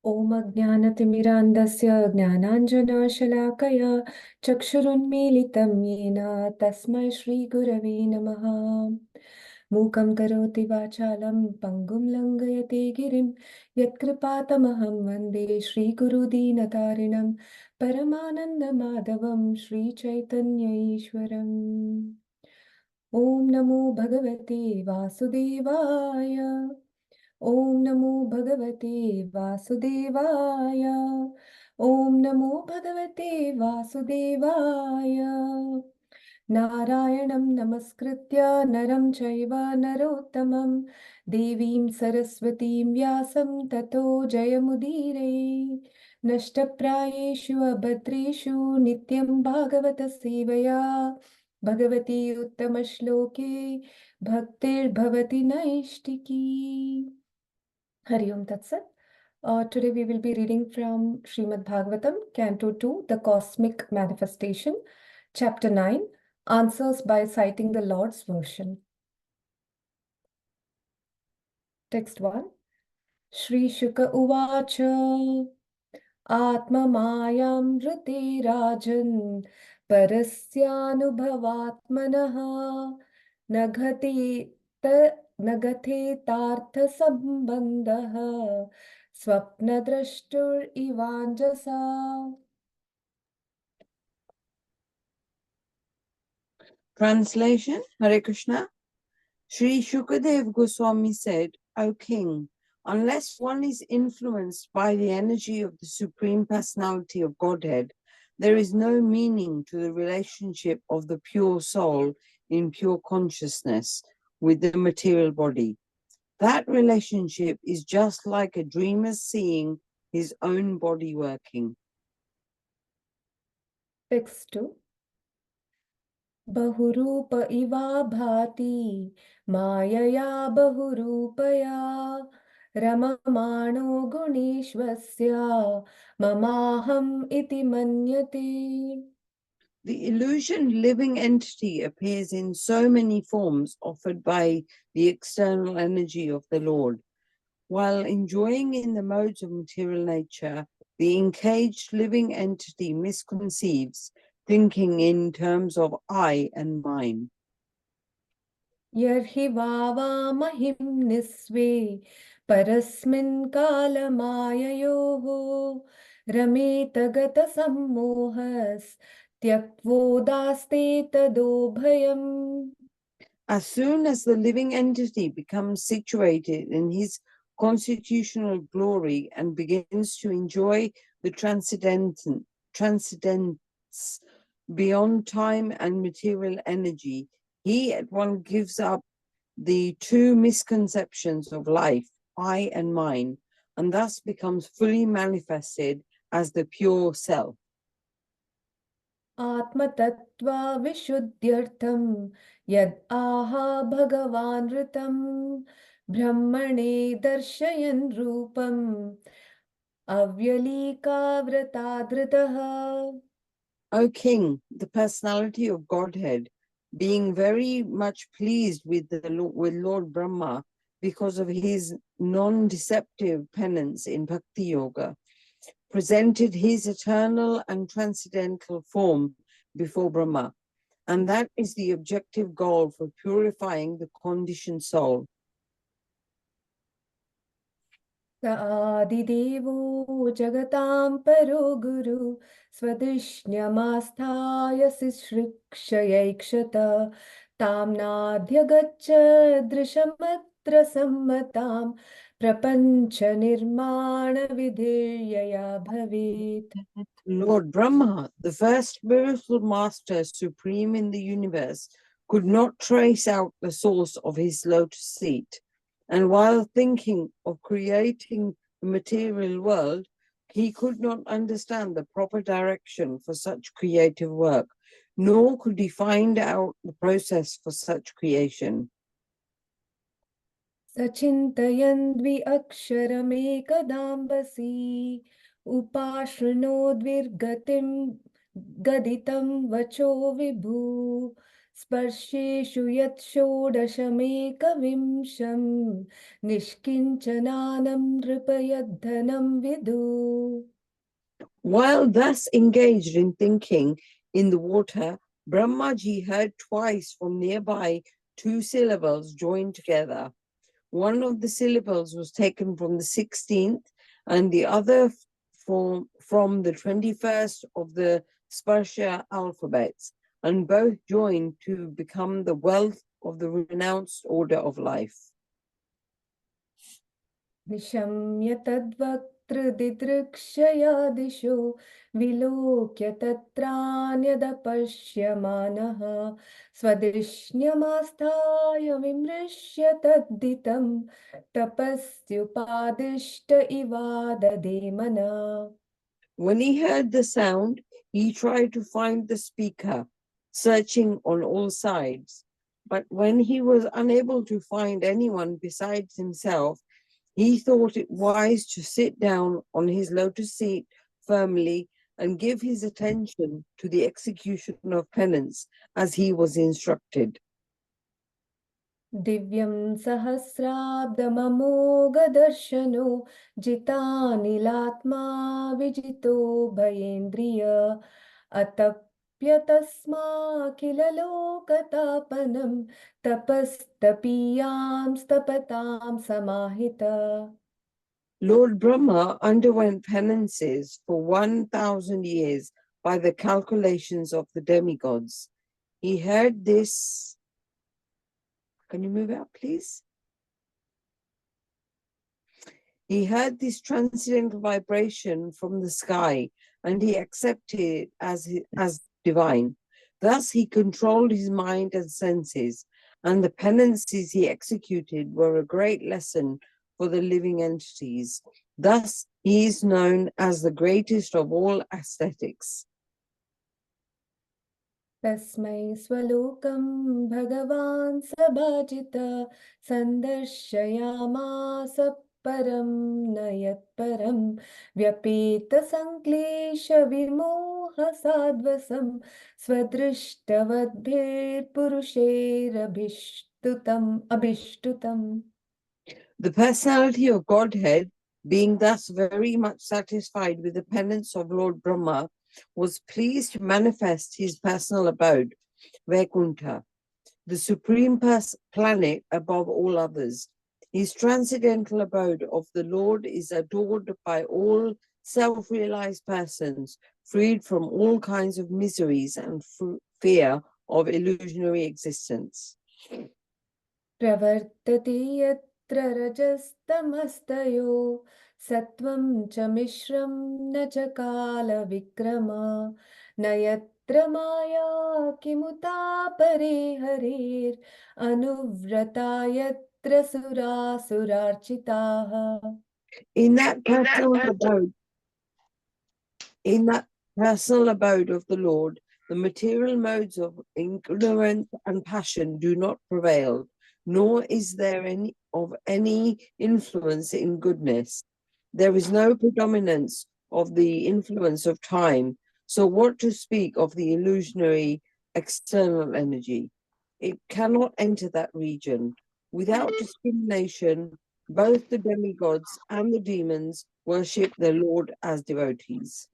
ॐ अज्ञानतिमिरान्धस्य ज्ञानाञ्जनशलाकया चक्षुरुन्मीलितं येन तस्मै श्रीगुरवे नमः। मूकं करोति वाचालं पङ्गुं लङ्घयते गिरिं यत्कृपातमहं वन्दे श्रीगुरुदीनतारिणं परमानन्दमाधवं श्रीचैतन्य ईश्वरम्। ॐ नमो भगवते वासुदेवाय। ॐ नमो भगवते वासुदेवाय। ॐ नमो भगवते वासुदेवाय। नारायणं नमस्कृत्य नरं चैव नरोत्तमं देवीं सरस्वतीं व्यासं ततो जयमुदीरये। नष्टप्रायेषु अभद्रेषु नित्यं भागवतसेवया Bhagwati उत्तमश्लोके भक्तिर्भवति नैष्टिकी। Hari Om Tat Sat. Today we will be reading from Srimad Bhagavatam, Canto 2, The Cosmic Manifestation, Chapter 9, Answers by Citing the Lord's Version. Text 1. Shri Shuka Uvacha Atmamāyamrite Rajan Parasyanubhavatmanaha Naghate Nagathetārtha-sambandhah Swapnadrashtur-ivanjasa. Translation, Hare Krishna. Sri Shukadev Goswami said, O King, unless one is influenced by the energy of the Supreme Personality of Godhead, there is no meaning to the relationship of the pure soul in pure consciousness with the material body. That relationship is just like a dreamer seeing his own body working. Text 2. Bahurupa iva bhati mayaya bahurupaya ramamano guneshvasya mamaham iti manyate. The illusioned living entity appears in so many forms offered by the external energy of the Lord. While enjoying in the modes of material nature, the encaged living entity misconceives, thinking in terms of I and mine. Yarhi vavamahim nisve parasmin kalamayayoho rametagata sammohas tyakvodaste tadobhayam. As soon as the living entity becomes situated in his constitutional glory and begins to enjoy the transcendence beyond time and material energy, he at once gives up the two misconceptions of life, I and mine, and thus becomes fully manifested as the pure self. Atmatattva vishuddhyartham yad aha bhagavan ritam brahmane darshayan rupam avyalikavratadrataha. O King, the personality of Godhead, being very much pleased with Lord Brahma because of his non-deceptive penance in Bhakti Yoga, presented his eternal and transcendental form before Brahma, and that is the objective goal for purifying the conditioned soul. Adidevo jagatam paro guru swadishnyamasthaye sishrikshayakshata tamnadhyagaccha drishamatra sammatam prapancha nirmana vidhyaya bhavet. Lord Brahma, the first spiritual master supreme in the universe, could not trace out the source of his lotus seat. And while thinking of creating the material world, he could not understand the proper direction for such creative work, nor could he find out the process for such creation. Sachintayan dvi aksharamekadambasi upashrinodvirgatim gaditam vacho vibhu स्पर्शेषु यत् षोडशमेकविंशं निष्किञ्चनानं नृपयद्धनं विदु. While thus engaged in thinking in the water, Brahmaji heard twice from nearby 2 syllables joined together. One of the syllables was taken from the 16th and the other from the 21st of the Sparsha alphabets, and both joined to become the wealth of the renounced order of life. निशम्य तद्वक्तृदिदृक्षया दिशो विलोक्य तत्रान्यदपश्यमानः स्वदिष्ण्यमास्थाय विमृश्य तद्दितं तपस्युपादिष्ट इवाददे मनः. When he heard the sound, he tried to find the speaker, searching on all sides. But when he was unable to find anyone besides himself, he thought it wise to sit down on his lotus seat firmly and give his attention to the execution of penance as he was instructed. दिव्यं सहस्राब्दममोघदर्शनो जितानिलात्मा विजितो भयेन्द्रिय अतप्यतस्माखिललोकतापनं तपस्तपीयां स्तपतां समाहिता. Lord Brahma underwent penances for 1,000 years by the calculations of the demigods. He heard this. Can you move out, please? He heard this transcendental vibration from the sky and he accepted it as divine. Thus, he controlled his mind and senses, and the penances he executed were a great lesson for the living entities. Thus, he is known as the greatest of all ascetics. तस्मै स्वलोकं भगवान् सभाजित सन्दर्शयामास परं न यत्परं व्यपेतसङ्क्लेशविमोहसाद्वसं अभिष्टुतम्. The personality of Godhead, being thus very much satisfied with the penance of Lord Brahma, was pleased to manifest his personal abode, Vaikuntha, the supreme planet above all others. His transcendental abode of the Lord is adored by all self-realized persons, freed from all kinds of miseries and fear of illusionary existence. प्रवर्तते यत्र रजस्तमस्तयो सत्वं च मिश्रं न च कालविक्रम न यत्र माया किमुता परे हरेरनुव्रता यत्र सुरासुरार्चिताः. In that personal abode of the Lord, the material modes of ignorance and passion do not prevail, nor is there any influence in goodness. There is no predominance of the influence of time. So what to speak of the illusionary external energy? It cannot enter that region. Without discrimination, both the demigods and the demons worship their Lord as devotees.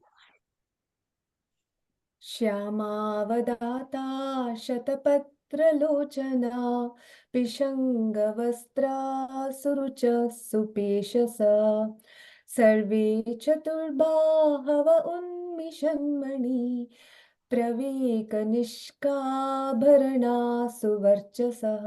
श्यामावदाता शतपत्रलोचना पिशङ्गवस्त्रा सुरुच सुपेशसा सर्वे चतुर्बाहव उन्मिषन्मणि प्रवेकनिष्काभरणा सुवर्चसः.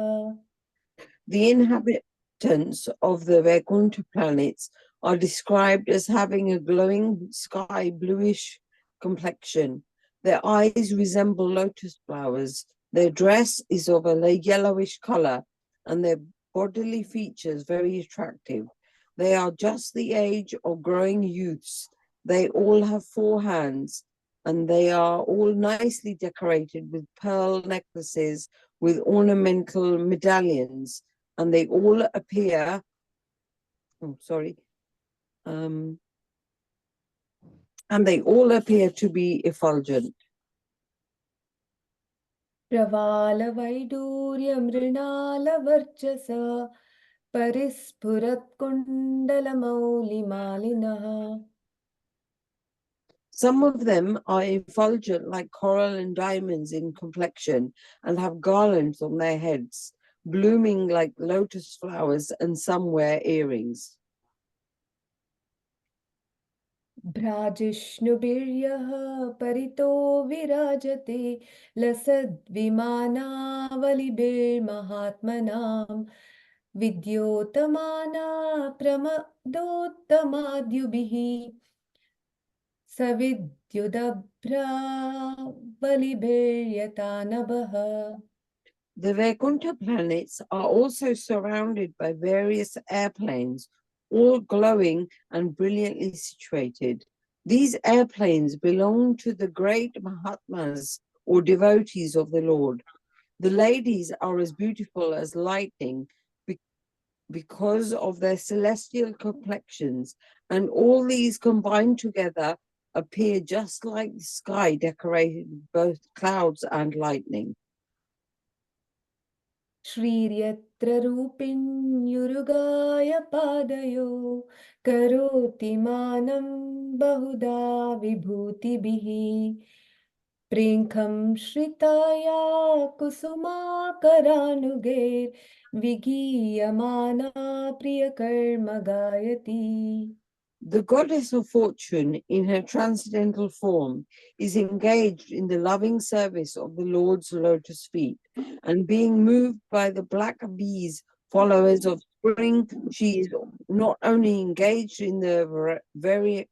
The inhabitants of the Vaikuntha planets are described as having a glowing sky bluish complexion. Their eyes resemble lotus flowers. Their dress is of a yellowish color, and their bodily features very attractive. They are just the age of growing youths. They all have 4 hands, and they are all nicely decorated with pearl necklaces with ornamental medallions, and they all appear, and they all appear to be effulgent. प्रवालवैडूर्यमृणालवर्चस परिस्फुरत्कुण्डलमौलिमालिनः. Some of them are effulgent like coral and diamonds in complexion and have garlands on their heads, blooming like lotus flowers, and some wear earrings. भ्राजिष्णुभिर्यः परितो विराजते लसद्विमानावलिभिर्महात्मनां विद्योतमाना प्रमदोत्तमाद्युभिः सविद्युदभ्रा बलिभिर्यतानभः. The Vaikuntha planets are also surrounded by various airplanes, all glowing and brilliantly situated. These airplanes belong to the great Mahatmas or devotees of the Lord. The ladies are as beautiful as lightning because of their celestial complexions, and all these combined together appear just like the sky decorated with both clouds and lightning. श्रीर्यत्र रूपिण्युरुगाय पादयो करोति मानं बहुधा विभूतिभिः प्रेङ्खं श्रिताया कुसुमाकरानुगैर्विगीयमाना प्रियकर्म गायति. The goddess of fortune, in her transcendental form, is engaged in the loving service of the Lord's lotus feet, and being moved by the black bees, followers of spring, she is not only engaged in the very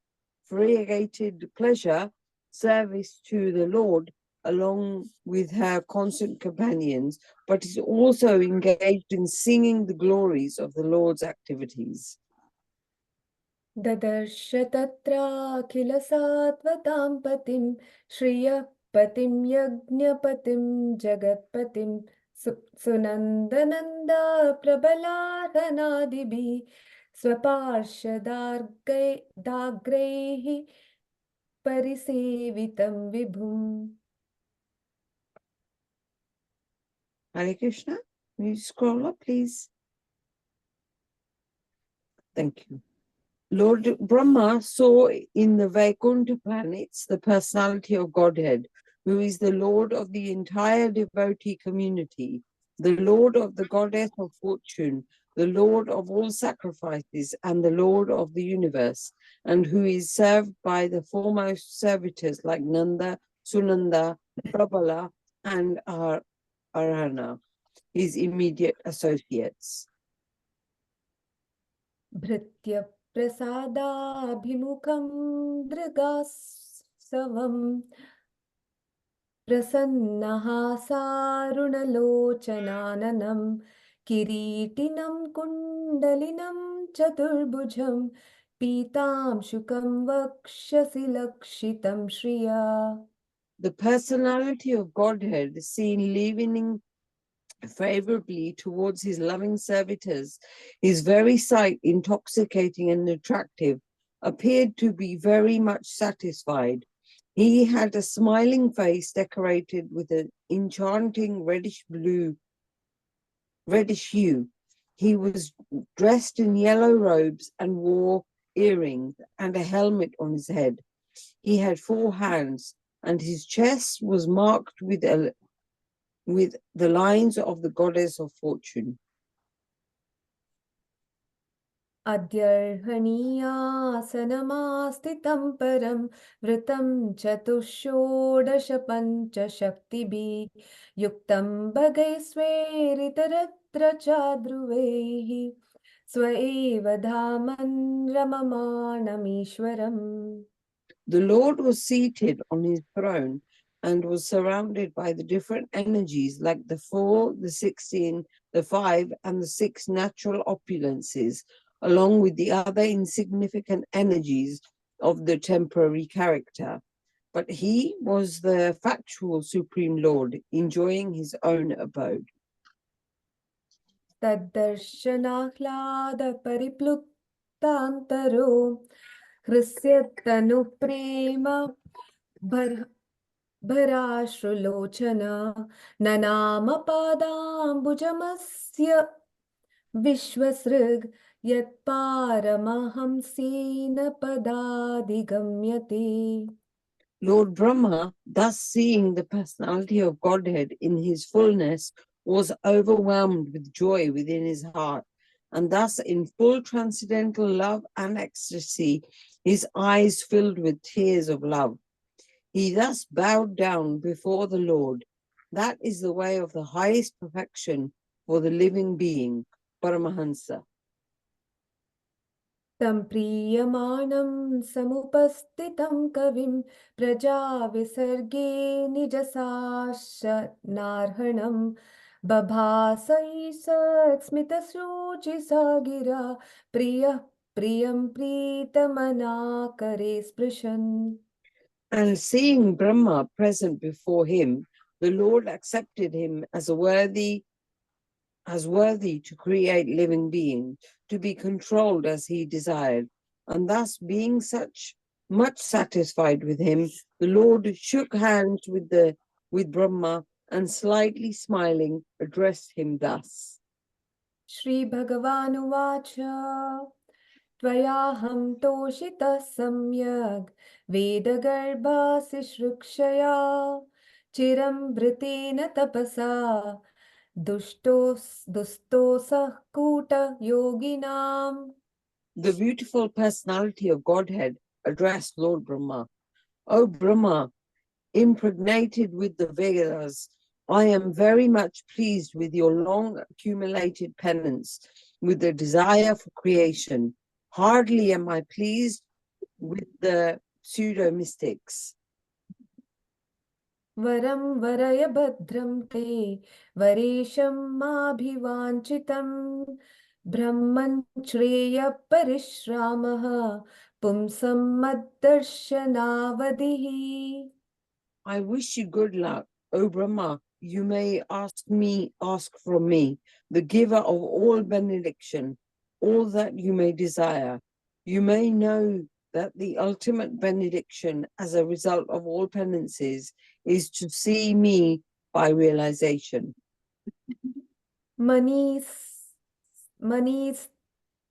variegated pleasure service to the Lord along with her constant companions, but is also engaged in singing the glories of the Lord's activities. ददर्श तत्राखिलसात्वतां पतिं श्रियः पतिं यज्ञपतिं जगत्पतिं सुनन्दनन्दा प्रबलार्हनादिभिः स्वपार्षदाग्रैः परिसेवितं विभुम्. Hare Krishna. Can you scroll up, please? Thank you. Lord Brahma saw in the Vaikuntha planets the personality of Godhead, who is the Lord of the entire devotee community, the Lord of the goddess of fortune, the Lord of all sacrifices, and the Lord of the universe, and who is served by the foremost servitors like Nanda, Sunanda, Prabala, and Arana, his immediate associates. भृत्य प्रसादाभिमुखं दृगास्सवम् प्रसन्नः सारुणलोचनाननं किरीटिनं कुण्डलिनं चतुर्भुजं पीतांशुकं वक्षसि लक्षितं Shriya. The personality of Godhead seen leaning favorably towards his loving servitors, his very sight intoxicating and attractive, appeared to be very much satisfied. He had a smiling face decorated with an enchanting reddish hue. He was dressed in yellow robes and wore earrings and a helmet on his head. He had 4 hands, and his chest was marked with the lines of the goddess of fortune. अद्यर्हणीयासनमास्थितं परं वृतं चतुष्षोडश पञ्चशक्तिभिः युक्तं भगैस्वेरितरत्र चाध्रुवैः स्व एव धामन् रममाणमीश्वरम्. The Lord was seated on his throne and was surrounded by the different energies like the 4, the 16, the 5, and the 6 natural opulences, along with the other insignificant energies of the temporary character. But he was the factual Supreme Lord, enjoying his own abode. तद्दर्शनाह्लादपरिप्लुप्तान्तरो हृस्यतनुप्रेम भराश्रुलोचन ननामपादाम्बुजमस्य विश्वसृग् यत्पारमहंसेन पदाधिगम्यते. Lord Brahma, thus seeing the personality of Godhead in his fullness, was overwhelmed with joy within his heart, and thus in full transcendental love and ecstasy, his eyes filled with tears of love. He thus bowed down before the Lord. That is the way of the highest perfection for the living being, Paramahansa. तं प्रीयमाणं समुपस्थितं कविं प्रजाविसर्गे निजसाशनार्हणं बभासैषत्स्मितशोचिसा गिरा प्रियः प्रियं प्रीतमनाकरे स्पृशन्. And seeing Brahma present before him, the Lord accepted him as worthy to create living beings, to be controlled as he desired. And thus, being much satisfied with him, the Lord shook hands with Brahma and slightly smiling addressed him thus. श्रीभगवानुवाच त्वयाहं तोषितः सम्यग् वेदगर्भासि सृक्षया चिरं वृतेन तपसा दुस्तोऽसः कूटयोगिनाम्. The beautiful personality of Godhead addressed Lord Brahma. O Brahma, impregnated with the Vedas, I am very much pleased with your long accumulated penance, with the desire for creation. Hardly am I pleased with the pseudo-mystics. वरं वरय भद्रं ते वरेशं माभिवाञ्छितं ब्रह्मन् श्रेयः परिश्रामः पुंसं मद्दर्शनावधिः. I wish you good luck, O Brahma. You may ask from me, the giver of all benediction, all that you may desire. You may know that the ultimate benediction as a result of all penances is to see me by realization.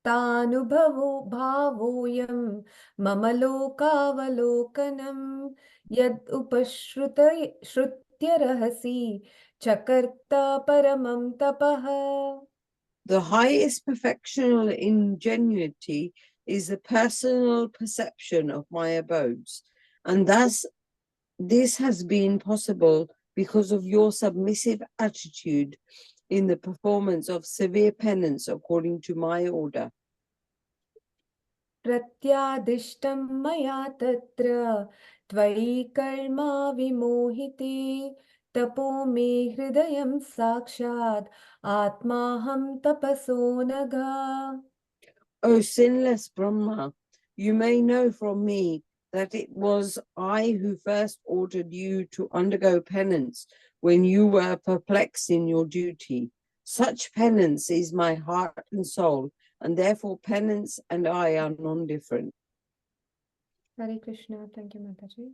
मनीस्तानुभवो भावोऽयं मम लोकावलोकनं यद् श्रुत्य रहसि चकर्ता परमं तपः. The highest perfectional ingenuity is the personal perception of my abodes, and thus this has been possible because of your submissive attitude in the performance of severe penance according to my order. प्रत्यादिष्टं मया तत्र त्वयि कर्मा विमोहिते तपो मे हृदयं साक्षात् आत्माहं तपसो नघा. O sinless Brahma, you may know from me that it was I who first ordered you to undergo penance when you were perplexed in your duty. Such penance is my heart and soul, and therefore penance and I are non-different. Hare Krishna. Thank you, Mataji.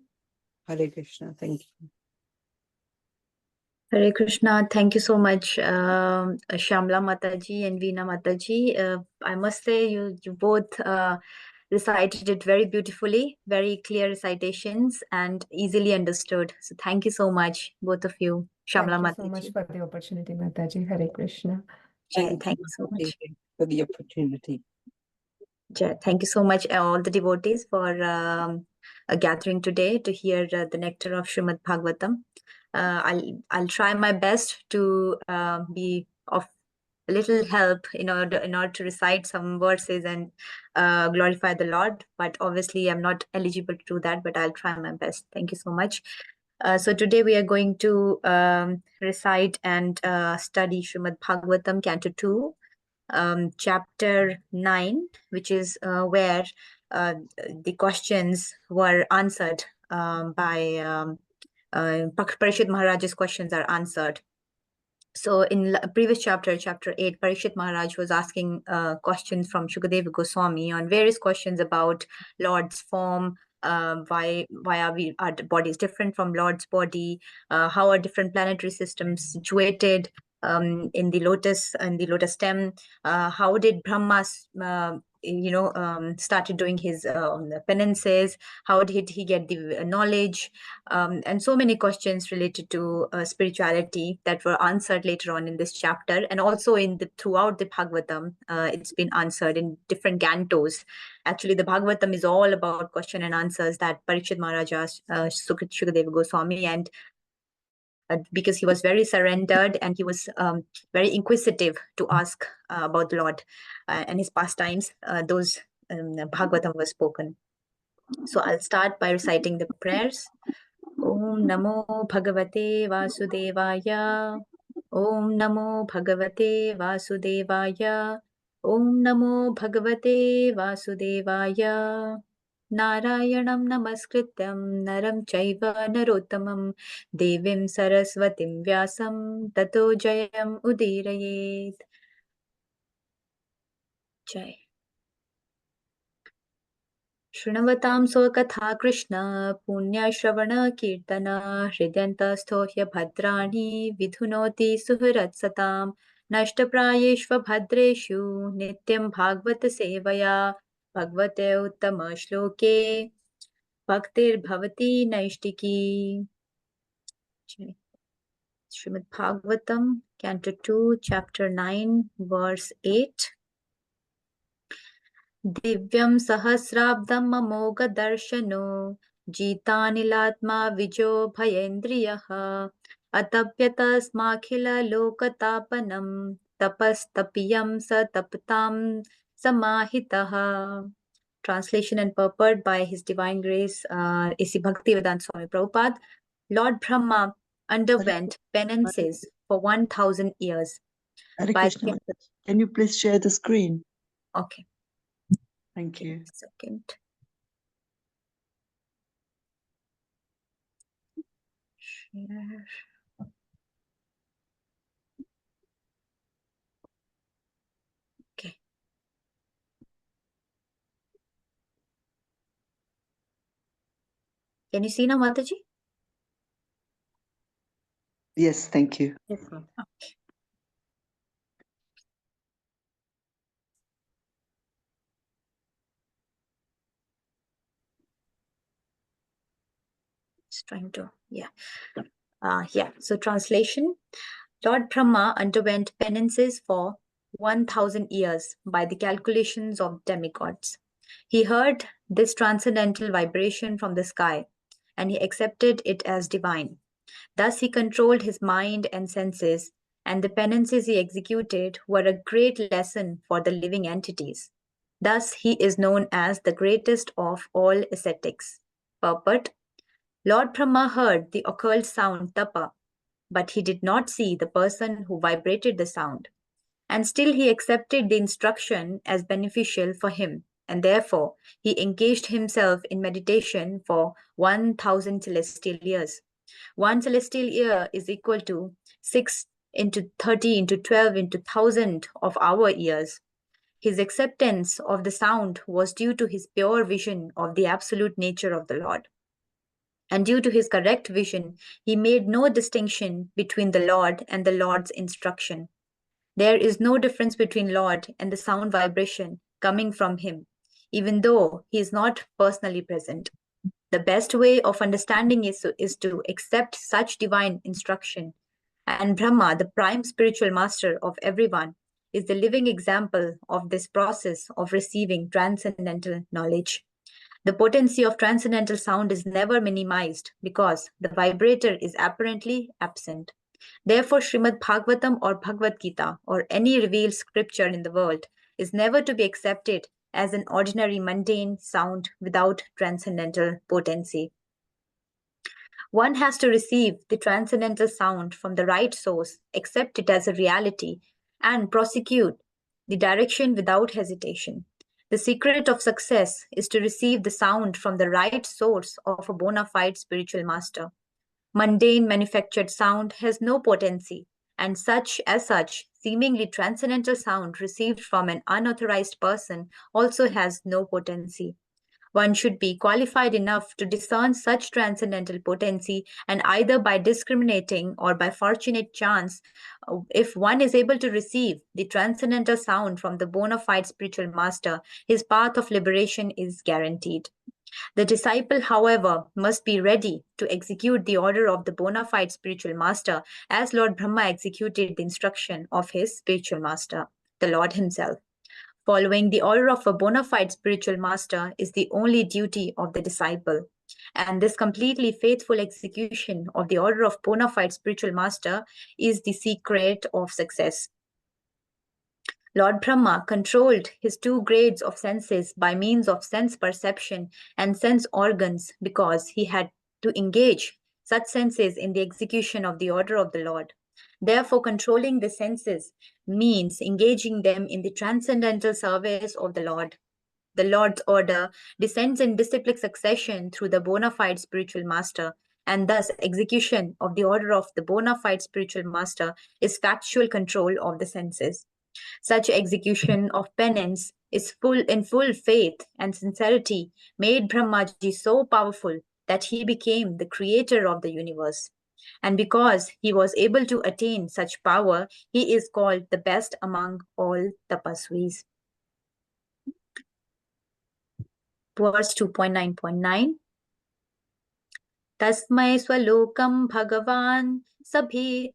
Hare Krishna. Thank you. Hare Krishna. Thank you so much, Shamla Mataji and Veena Mataji. I must say you both recited it very beautifully, very clear recitations and easily understood. So thank you so much, both of you, Shamla Thank you so Mataji. much for the opportunity, Mataji. Hare Krishna. Thank you so much for the opportunity. Thank you so much, all the devotees, for gathering today to hear the nectar of Srimad Bhagavatam. I'll try my best to be of a little help in order to recite some verses and glorify the Lord. But obviously, I'm not eligible to do that. But I'll try my best. Thank you so much. So today we are going to recite and study Srimad Bhagavatam, Canto 2. Chapter 9, which is where the questions were answered by Parishit Maharaj's questions are answered. So in previous chapter 8, Parishit Maharaj was asking questions from Shukadeva Goswami on various questions about Lord's form, why are our bodies different from Lord's body? How are different planetary systems situated in the lotus stem? How did Brahma started doing his penances? How did he get the knowledge? And so many questions related to spirituality that were answered later on in this chapter, and also throughout the Bhagavatam. It's been answered in different cantos. Actually, the Bhagavatam is all about question and answers that Parikshit Maharaj asked Shukadeva Goswami, and because he was very surrendered and he was very inquisitive to ask about the Lord and his pastimes, those Bhagavatam was spoken. So I'll start by reciting the prayers. Om Namo Bhagavate Vasudevaya. Om Namo Bhagavate Vasudevaya. Om Namo Bhagavate Vasudevaya. Narayanam Namaskrityam Naram Chaiva Narottamam Devim Saraswatim Vyasam Tato Jayam Udirayet. Jai. शृण्वतां स्वकथा Krishna पुण्यश्रवण कीर्तन हृदयन्तस्थो ह्यभद्राणि विधुनोति सुहृत्सतां नष्टप्रायेष्वभद्रेषु नित्यं भागवत सेवया भगवते उत्तमश्लोके भक्तिर्भवति नैष्टिकी. Srimad Bhagavatam, Canto 2, Chapter 9, Verse 8. दिव्यं सहस्राब्दम् अमोघदर्शनो जितानिलात्मा विजो भयेन्द्रियः अतप्यतस्माखिललोकतापनं तपस्तपियं स तपतां समाहितः. Translation and purport by His Divine Grace A.C. Bhaktivedanta Swami Prabhupada. Lord Brahma underwent penances for 1,000 years. Hare Krishna. Can you please share the screen? Okay. Thank you. Second. Share. Okay. Can you see now, Mataji? Yes, thank you. Yes, ma'am. Okay. Just trying to, yeah. So translation. Lord Brahma underwent penances for 1,000 years by the calculations of demigods. He heard this transcendental vibration from the sky, and he accepted it as divine. Thus he controlled his mind and senses, and the penances he executed were a great lesson for the living entities. Thus he is known as the greatest of all ascetics. Purport. Lord Brahma heard the occult sound tapa, but he did not see the person who vibrated the sound. And still he accepted the instruction as beneficial for him, and therefore he engaged himself in meditation for 1,000 celestial years. 1 celestial year is equal to 6 into 30 into 12 into 1,000 of our years. His acceptance of the sound was due to his pure vision of the absolute nature of the Lord. And due to his correct vision, he made no distinction between the Lord and the Lord's instruction. There is no difference between Lord and the sound vibration coming from him, even though he is not personally present. The best way of understanding is to accept such divine instruction. And Brahma, the prime spiritual master of everyone, is the living example of this process of receiving transcendental knowledge. The potency of transcendental sound is never minimized because the vibrator is apparently absent. Therefore, Srimad Bhagavatam or Bhagavad Gita or any revealed scripture in the world is never to be accepted as an ordinary mundane sound without transcendental potency. One has to receive the transcendental sound from the right source, accept it as a reality, and prosecute the direction without hesitation. The secret of success is to receive the sound from the right source of a bona fide spiritual master. Mundane manufactured sound has no potency, and such, seemingly transcendental sound received from an unauthorized person also has no potency. One should be qualified enough to discern such transcendental potency, and either by discriminating or by fortunate chance, if one is able to receive the transcendental sound from the bona fide spiritual master, his path of liberation is guaranteed. The disciple, however, must be ready to execute the order of the bona fide spiritual master, as Lord Brahma executed the instruction of his spiritual master, the Lord himself. Following the order of a bona fide spiritual master is the only duty of the disciple. And this completely faithful execution of the order of bona fide spiritual master is the secret of success. Lord Brahma controlled his 2 grades of senses by means of sense perception and sense organs because he had to engage such senses in the execution of the order of the Lord. Therefore, controlling the senses means engaging them in the transcendental service of the Lord. The Lord's order descends in disciplic succession through the bona fide spiritual master, and thus execution of the order of the bona fide spiritual master is factual control of the senses. Such execution of penance is in full faith and sincerity made Brahmaji so powerful that he became the creator of the universe. And because he was able to attain such power, he is called the best among all tapasvis. Verse 2.9.9 Tasmai swalokam bhagavan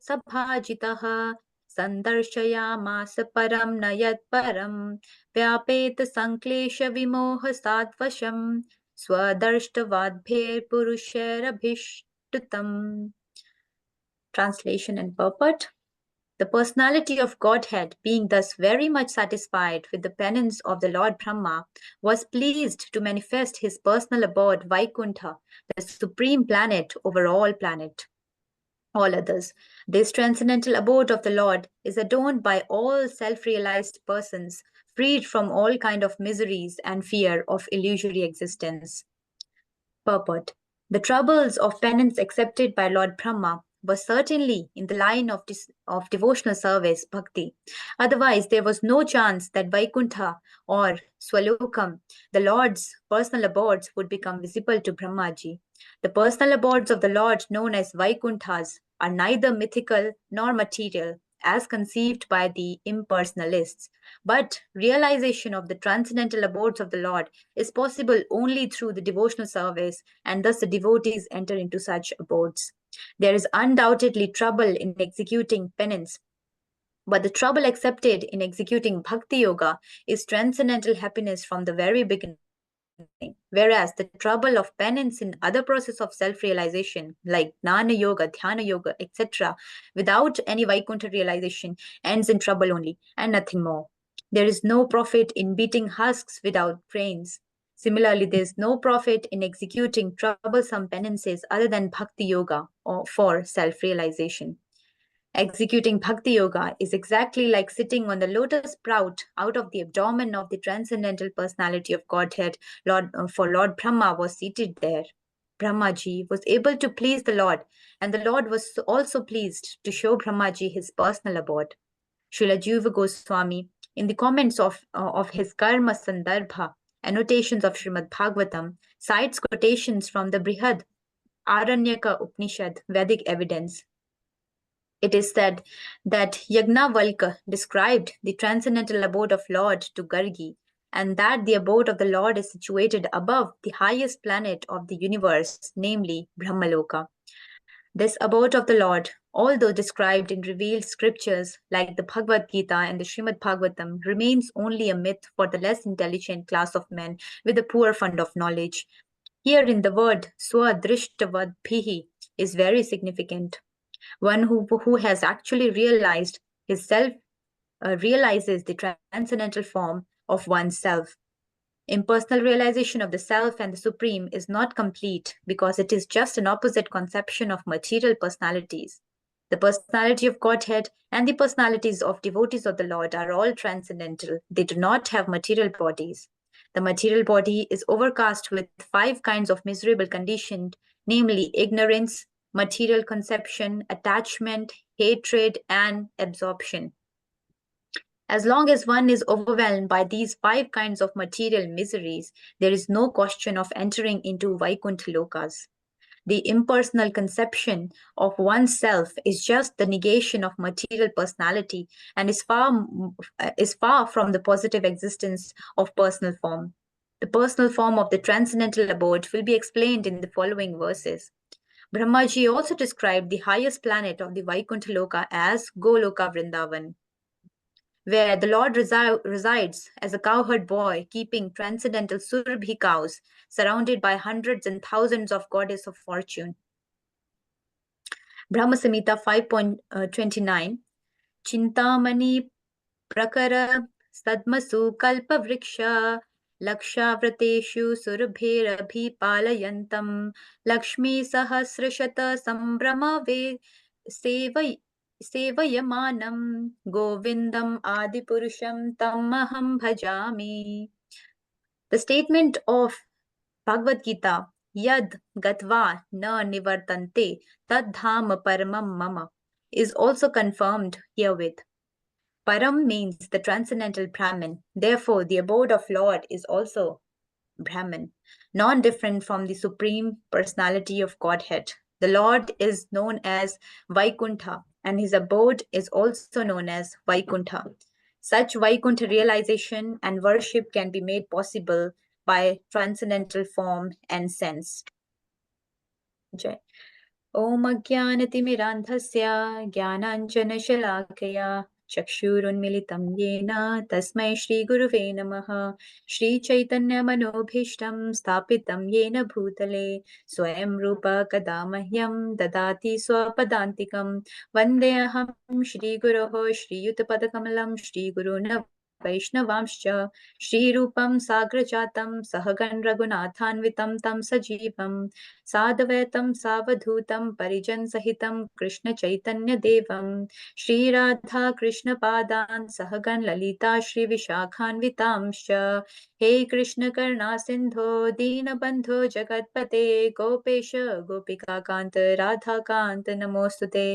sabhajitah संदर्शयामास परम न यत्परम व्यापेत संक्लेश विमोह साद्वशम स्वदर्शवाद्भेर पुरुषैरभिष्टुतम. Translation and purport. The personality of Godhead, being thus very much satisfied with the penance of the Lord Brahma, was pleased to manifest his personal abode Vaikuntha, the supreme planet over all others. This transcendental abode of the Lord is adorned by all self-realized persons, freed from all kind of miseries and fear of illusory existence. Purport. The troubles of penance accepted by Lord Brahma were certainly in the line of devotional service, bhakti. Otherwise, there was no chance that Vaikuntha or Swalokam, the Lord's personal abodes, would become visible to Brahmaji. The personal abodes of the Lord, known as Vaikunthas, are neither mythical nor material, as conceived by the impersonalists. But realization of the transcendental abodes of the Lord is possible only through the devotional service, and thus the devotees enter into such abodes. There is undoubtedly trouble in executing penance, but the trouble accepted in executing bhakti yoga is transcendental happiness from the very beginning. Whereas the trouble of penance in other process of self-realization, like Jnana Yoga, Dhyana Yoga, etc., without any Vaikuntha realization, ends in trouble only and nothing more. There is no profit in beating husks without grains. Similarly, there is no profit in executing troublesome penances other than Bhakti Yoga or for self-realization. Executing Bhakti Yoga is exactly like sitting on the lotus sprout out of the abdomen of the transcendental personality of Godhead. For Lord Brahma was seated there. Brahmaji was able to please the Lord, and the Lord was also pleased to show Brahmaji his personal abode. Srila Jiva Goswami, in the comments of his Karma Sandarbha, annotations of Srimad Bhagavatam, cites quotations from the Brihad Aranyaka Upanishad, Vedic evidence. It is said that Yagnavalka described the transcendental abode of Lord to Gargi, and that the abode of the Lord is situated above the highest planet of the universe, namely Brahmaloka. This abode of the Lord, although described in revealed scriptures like the Bhagavad Gita and the Srimad Bhagavatam, remains only a myth for the less intelligent class of men with a poor fund of knowledge. Here in the word Swadrishtavadbhihi is very significant. One who has actually realized his self realizes the transcendental form of oneself. Impersonal realization of the self and the supreme is not complete because it is just an opposite conception of material personalities. The personality of Godhead and the personalities of devotees of the Lord are all transcendental. They do not have material bodies. The material body is overcast with 5 kinds of miserable condition, namely ignorance, material conception, attachment, hatred, and absorption. As long as one is overwhelmed by these 5 kinds of material miseries, there is no question of entering into Vaikuntha Lokas. The impersonal conception of oneself is just the negation of material personality and is far from the positive existence of personal form. The personal form of the transcendental abode will be explained in the following verses. Brahmaji also described the highest planet of the Vaikuntha Loka as Goloka Vrindavan, where the Lord resides as a cowherd boy keeping transcendental Surabhi cows, surrounded by hundreds and thousands of goddess of fortune. Brahma Samhita 5.29 Chintamani Prakara Sadmasu Kalpa Vriksha Lakshavrateshu Surabherabhi Palayantam Lakshmi Sahasrashata Sambrama Sevayamanam Govindam Adipurusham Tamaham Bhajami. The statement of Bhagavad Gita, Yad Gatva Na Nivartante Tad Dham Paramam Mama, is also confirmed herewith. Param means the transcendental Brahman. Therefore, the abode of Lord is also Brahman, non-different from the Supreme Personality of Godhead. The Lord is known as Vaikuntha, and his abode is also known as Vaikuntha. Such Vaikuntha realization and worship can be made possible by transcendental form and sense. Jai. Om Ajnanatimirandhasya Jnananjanashalakaya Chakshurunmilitam Yena Tasmai Shri Guruve Namaha Shri Chaitanya Manobhishtam Stapitam Yena Bhutale Swayam Rupa Kadamahyam Dadati Swapadantikam Vandeham Shri Guroho Shri Yutapadakamalam Shri Guruna Vaishnavamscha Shri Rupam Sagrajatam Sahagan Raghunathanvitam Tam Sajivam साधवैतं सावधूतं परिजन सहितं कृष्ण चैतन्य देवं श्री राधा कृष्ण पादान् सहगण ललिता श्री विशाखान्वितांश्च हे कृष्ण करुणा सिंधो दीनबंधो जगत्पते गोपेश गोपिकाकांत राधाकांत नमोस्तुते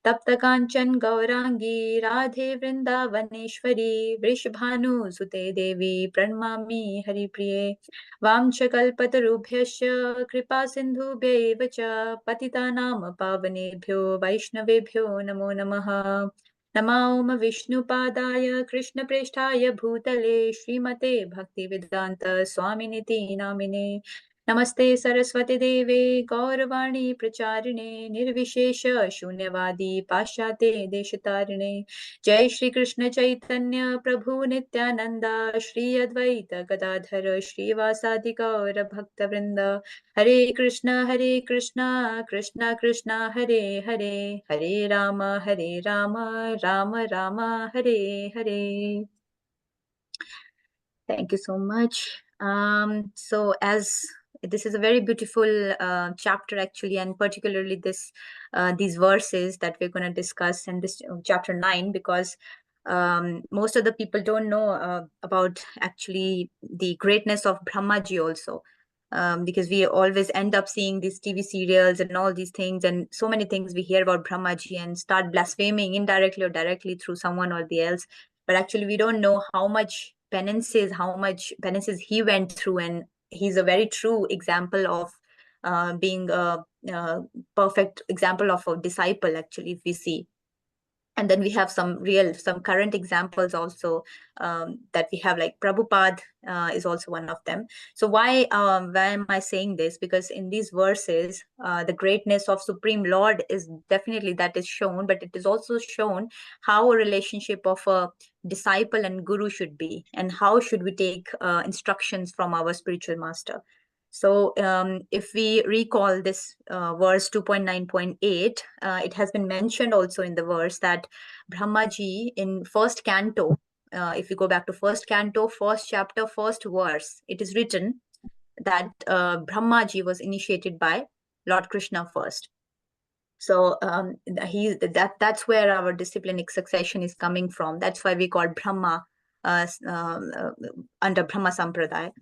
तप्त कांचन गौरांगी राधे वृंदावनेश्वरी वृषभानुसुते देवी प्रणमामि हरिप्रिये वाञ्छकल्पतरुभ्यश्च कृपा सिन्धुभ्यैव च पतितानां पावनेभ्यो वैष्णवेभ्यो नमो नमः नमो विष्णुपादाय कृष्णप्रेष्ठाय भूतले श्रीमते भक्तिवेदान्त स्वामिनिति नामिने नमस्ते सरस्वती देवे गौरवाणी प्रचारिणे निर्विशेष शून्यवादी पाश्चात्य देशतारिणे जय श्री कृष्ण चैतन्य प्रभु नित्यानंदा श्री अद्वैत गदाधर श्रीवासादि गौर भक्त वृंद हरे Krishna Krishna Krishna Hare Hare Hare Ram Ram Ram Hare Hare. Thank you so much. So as this is a very beautiful chapter actually, and particularly these verses that we're going to discuss in this chapter 9, because most of the people don't know about actually the greatness of Brahmaji also. Because we always end up seeing these TV serials and all these things, and so many things we hear about Brahmaji and start blaspheming indirectly or directly through someone or the else. But actually, we don't know how much penances he went through, and he's a very true example of being a perfect example of a disciple, actually, if we see. And then we have some current examples also that we have, like Prabhupada is also one of them. So why am I saying this? Because in these verses, the greatness of Supreme Lord is definitely that is shown, but it is also shown how a relationship of a disciple and guru should be, and how should we take instructions from our spiritual master. So if we recall this verse 2.9.8, it has been mentioned also in the verse that Brahmaji in first canto, if you go back to first canto, first chapter, first verse, it is written that Brahmaji was initiated by Lord Krishna first. So that's where our disciplinic succession is coming from. That's why we call Brahma under Brahma Sampradaya.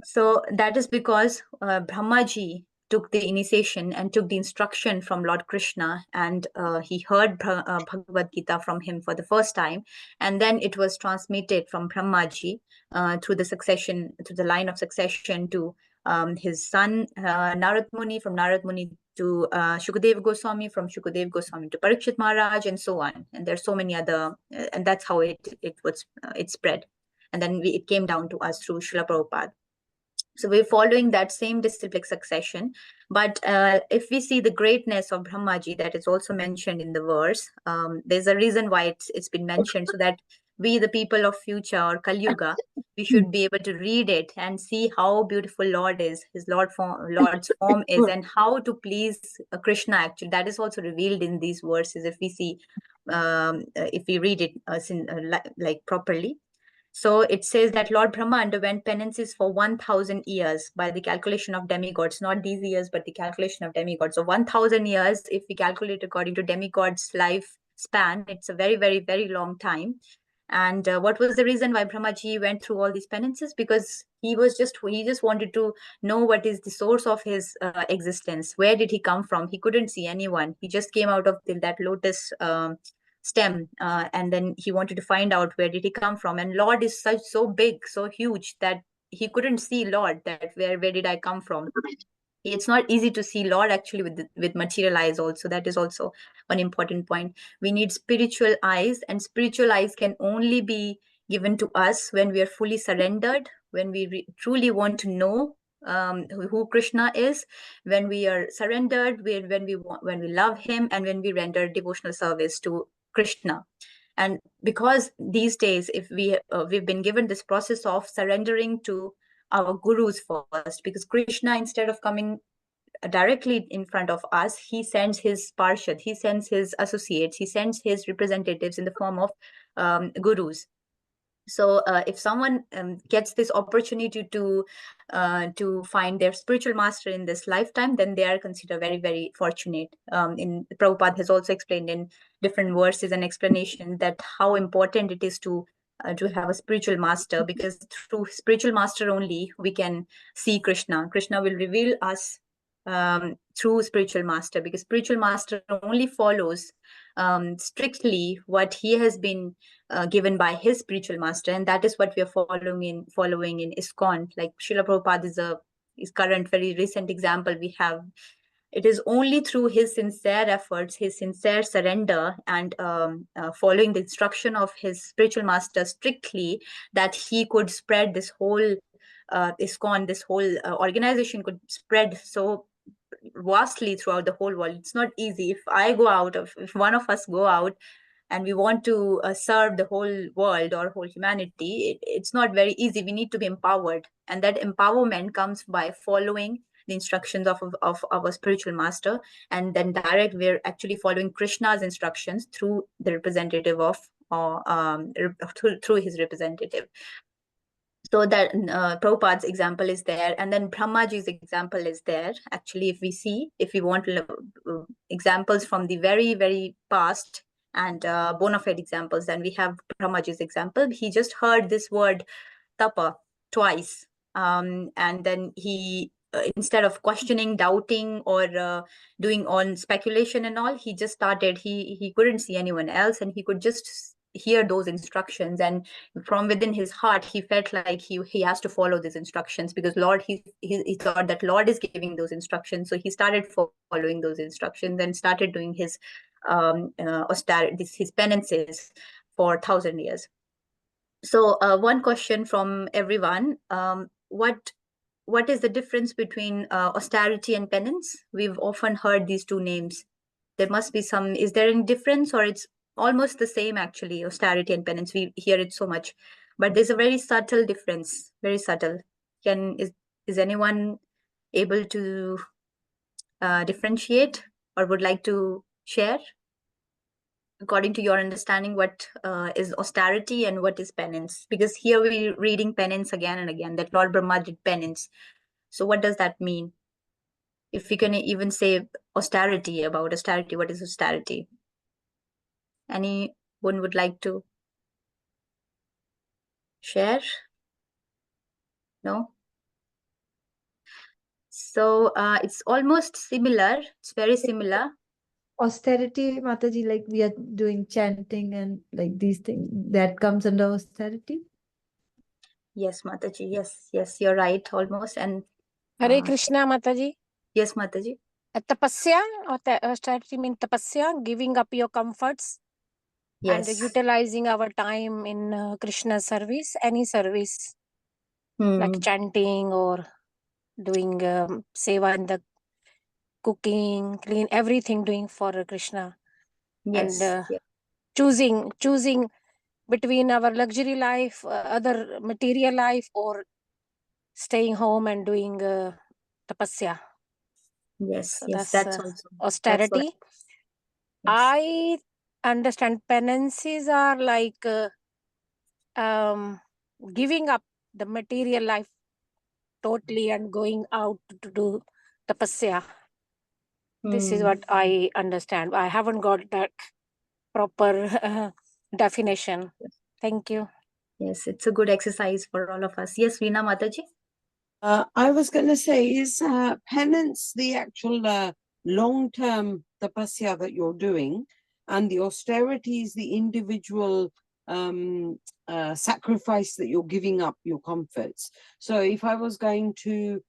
So that is because Brahmaji took the initiation and took the instruction from Lord Krishna, and he heard Bhagavad Gita from him for the first time, and then it was transmitted from Brahmaji through the line of succession to his son Narad Muni, from Narad Muni to Shukadev Goswami, from Shukadev Goswami to Parikshit Maharaj, and so on. And there's so many other, and that's how it spread. And then it came down to us through Srila Prabhupada. So we're following that same disciplic succession. But if we see the greatness of Brahmaji that is also mentioned in the verse, there's a reason why it's been mentioned, so that we, the people of future or Kali Yuga, we should be able to read it and see how beautiful Lord is, his Lord's form is, and how to please Krishna. Actually, that is also revealed in these verses. If we see, if we read it like properly. So it says that Lord Brahma underwent penances for 1,000 years by the calculation of demigods, not these years, but the calculation of demigods. So 1,000 years, if we calculate according to demigods' lifespan, it's a very, very, very long time. And what was the reason why Brahmaji went through all these penances? Because he just wanted to know what is the source of his existence. Where did he come from? He couldn't see anyone. He just came out of that lotus stem, and then he wanted to find out where did he come from. And Lord is so big, so huge, that he couldn't see Lord, that where did I come from. It's not easy to see Lord actually with material eyes also. That is also one important point. We need spiritual eyes, and spiritual eyes can only be given to us when we are fully surrendered, when we truly want to know who Krishna is, when we are surrendered, when we love him, and when we render devotional service to Krishna. And because these days, if we've been given this process of surrendering to our gurus first, because Krishna, instead of coming directly in front of us, he sends his parshad, he sends his associates, he sends his representatives in the form of gurus. So if someone gets this opportunity to find their spiritual master in this lifetime, then they are considered very, very fortunate. In Prabhupada has also explained in different verses and explanation that how important it is to have a spiritual master, because through spiritual master only we can see Krishna. Krishna will reveal us through spiritual master, because spiritual master only follows strictly what he has been given by his spiritual master, and that is what we are following in ISKCON. Like Srila Prabhupada is current, very recent example we have. It is only through his sincere efforts, his sincere surrender, and following the instruction of his spiritual master strictly, that he could spread this whole ISKCON, this whole organization could spread so vastly throughout the whole world. It's not easy. If one of us go out and we want to serve the whole world or whole humanity, it's not very easy. We need to be empowered, and that empowerment comes by following the instructions of our spiritual master, and then we're actually following Krishna's instructions through the representative of through his representative. So that Prabhupada's example is there, and then Brahmaji's example is there. Actually, if we want examples from the very, very past and bona fide examples, then we have Brahmaji's example. He just heard this word tapa twice, and then he instead of questioning, doubting, or doing on speculation and all, he just started. He couldn't see anyone else, and he could just hear those instructions, and from within his heart he felt like he has to follow these instructions, because Lord, he thought that Lord is giving those instructions. So he started following those instructions and started doing his austerity, his penances for 1,000 years. So one question from everyone: what is the difference between austerity and penance? We've often heard these two names. There must be some. Is there any difference, or it's almost the same? Actually, austerity and penance, we hear it so much, but there's a very subtle difference. Very subtle. Is anyone able to differentiate, or would like to share, according to your understanding, what is austerity and what is penance? Because here we're reading penance again and again, that Lord Brahma did penance. So what does that mean? If we can even say austerity, about austerity, what is austerity? Anyone would like to share? No? So it's almost similar. It's very similar. Austerity, Mataji, like we are doing chanting and like these things, that comes under austerity? Yes, Mataji. Yes, yes, you're right, almost. And Hare Krishna, Mataji. yes, Mataji. Tapasya, or austerity means tapasya, giving up your comforts and Yes. utilizing our time in Krishna service, any service like chanting or doing seva in the cooking, clean, everything doing for Krishna. Yes. And Yeah. choosing between our luxury life, other material life, or staying home and doing tapasya. Yes, So yes, that's that's also austerity. yes. I understand penances are like giving up the material life totally and going out to do tapasya. This is what I understand. I haven't got that proper definition. Thank you. Yes, it's a good exercise for all of us. Yes, Veena Mataji. I was going to say, is penance the actual long-term tapasya that you're doing, and the austerity is the individual sacrifice that you're giving up your comforts? So if I was going to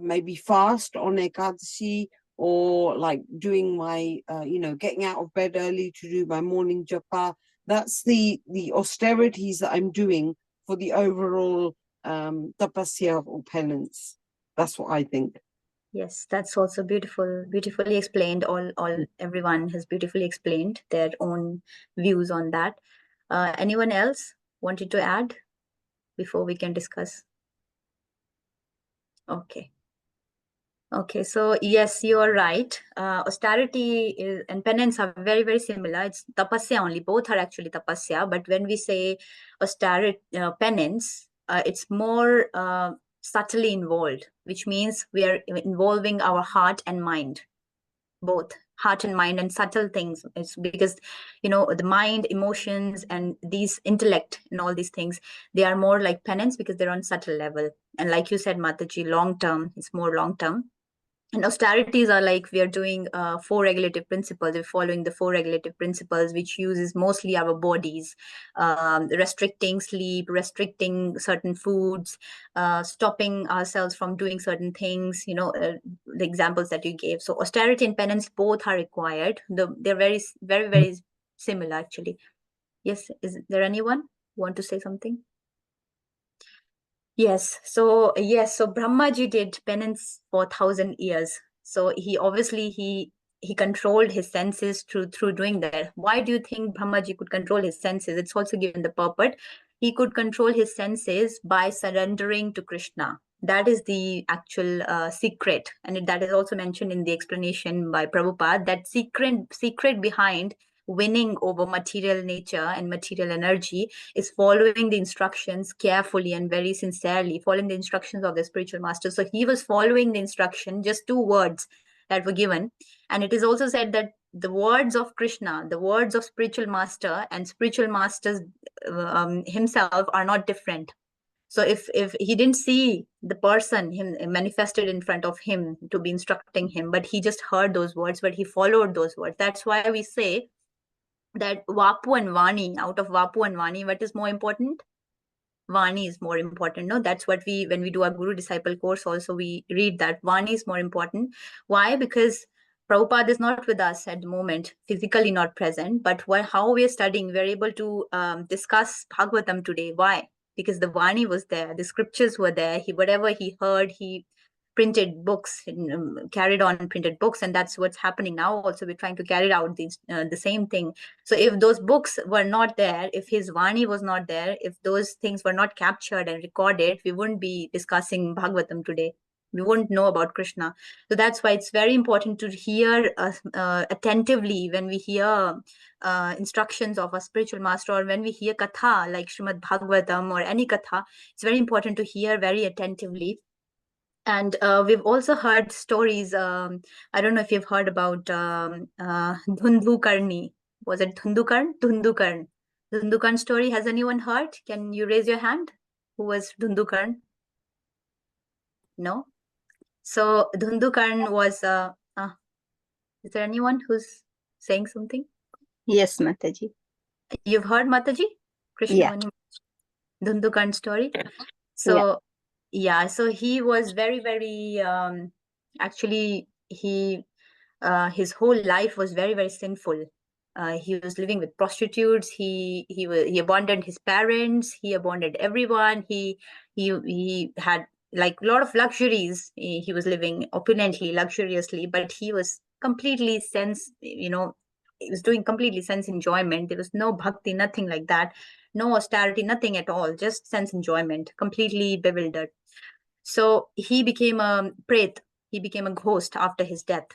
maybe fast on Ekadasi, or like doing my, getting out of bed early to do my morning japa, that's the austerities that I'm doing for the overall tapasya or penance. That's what I think. Yes, that's also beautifully explained. Everyone has beautifully explained their own views on that. Anyone else wanted to add before we can discuss? Okay, so yes, you are right. Austerity and penance are very similar. It's tapasya only. Both are actually tapasya. But when we say austerity, penance, it's more subtly involved, which means we are involving our heart and mind, both heart and mind, and subtle things. It's because, the mind, emotions, and these intellect and all these things, they are more like penance because they're on subtle level. And like you said, Mataji, long term, it's more long term. And austerities are like we are doing 4 regulative principles. We're following the 4 regulative principles, which uses mostly our bodies, restricting sleep, restricting certain foods, stopping ourselves from doing certain things, the examples that you gave. So austerity and penance both are required. They're very similar, actually. Yes, is there anyone who want to say something? Yes. So Brahmaji did penance for 1,000 years. So he obviously he controlled his senses through doing that. Why do you think Brahmaji could control his senses? It's also given the purport. He could control his senses by surrendering to Krishna. That is the actual secret, and that is also mentioned in the explanation by Prabhupada. That secret behind winning over material nature and material energy is following the instructions carefully and very sincerely, following the instructions of the spiritual master. So he was following the instruction, just 2 words that were given. And it is also said that the words of Krishna, the words of spiritual master and spiritual masters himself are not different. So if he didn't see the person him manifested in front of him to be instructing him, but he just heard those words, but he followed those words. That's why we say that Vapu and Vani, out of Vapu and Vani, what is more important? Vani is more important. No, that's what when we do our Guru Disciple course also, we read that Vani is more important. Why? Because Prabhupada is not with us at the moment, physically not present, but how we are studying, we're able to discuss Bhagavatam today. Why? Because the Vani was there, the scriptures were there, whatever he heard, he printed books, carried on printed books, and that's what's happening now. Also, we're trying to carry out the same thing. So if those books were not there, if his Vani was not there, if those things were not captured and recorded, we wouldn't be discussing Bhagavatam today. We wouldn't know about Krishna. So that's why it's very important to hear attentively when we hear instructions of a spiritual master, or when we hear katha like Srimad Bhagavatam or any katha. It's very important to hear very attentively. And we've also heard stories. I don't know if you've heard about Dhundukarni. Was it Dhundukarn? Dhundukarn. Dhundukarn story. Has anyone heard? Can you raise your hand? Who was Dhundukarn? No? So Dhundukarn was, is there anyone who's saying something? Yes, Mataji. You've heard Mataji? Yeah. Krishnamani Dhundukarn story? Yeah. So yeah, so he was very, very, actually, his whole life was very, very sinful. He was living with prostitutes. He abandoned his parents. He abandoned everyone. He had like a lot of luxuries. He was living opulently, luxuriously, but he was completely he was doing completely sense enjoyment. There was no bhakti, nothing like that, no austerity, nothing at all, just sense enjoyment, completely bewildered. So he became a pret. He became a ghost after his death,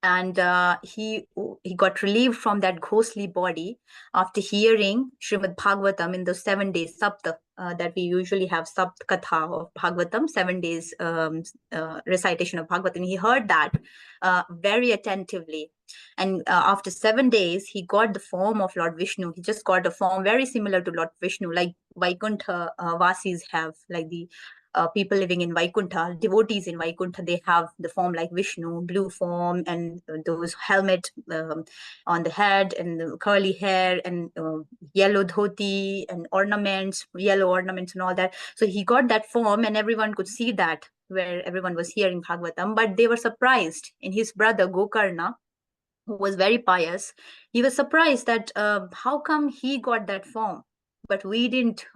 and he got relieved from that ghostly body after hearing Srimad Bhagavatam in those 7 days Sapta that we usually have, Sapt Katha of Bhagavatam, 7 days recitation of Bhagavatam. He heard that very attentively, and after 7 days he got the form of Lord Vishnu. He just got a form very similar to Lord Vishnu, like Vaikuntha Vasis have, like the people living in Vaikuntha, devotees in Vaikuntha, they have the form like Vishnu, blue form, and those helmet on the head, and the curly hair, and yellow dhoti, and ornaments, yellow ornaments, and all that. So he got that form, and everyone could see that where everyone was hearing Bhagavatam, but they were surprised. In his brother Gokarna, who was very pious, he was surprised that how come he got that form, but we didn't.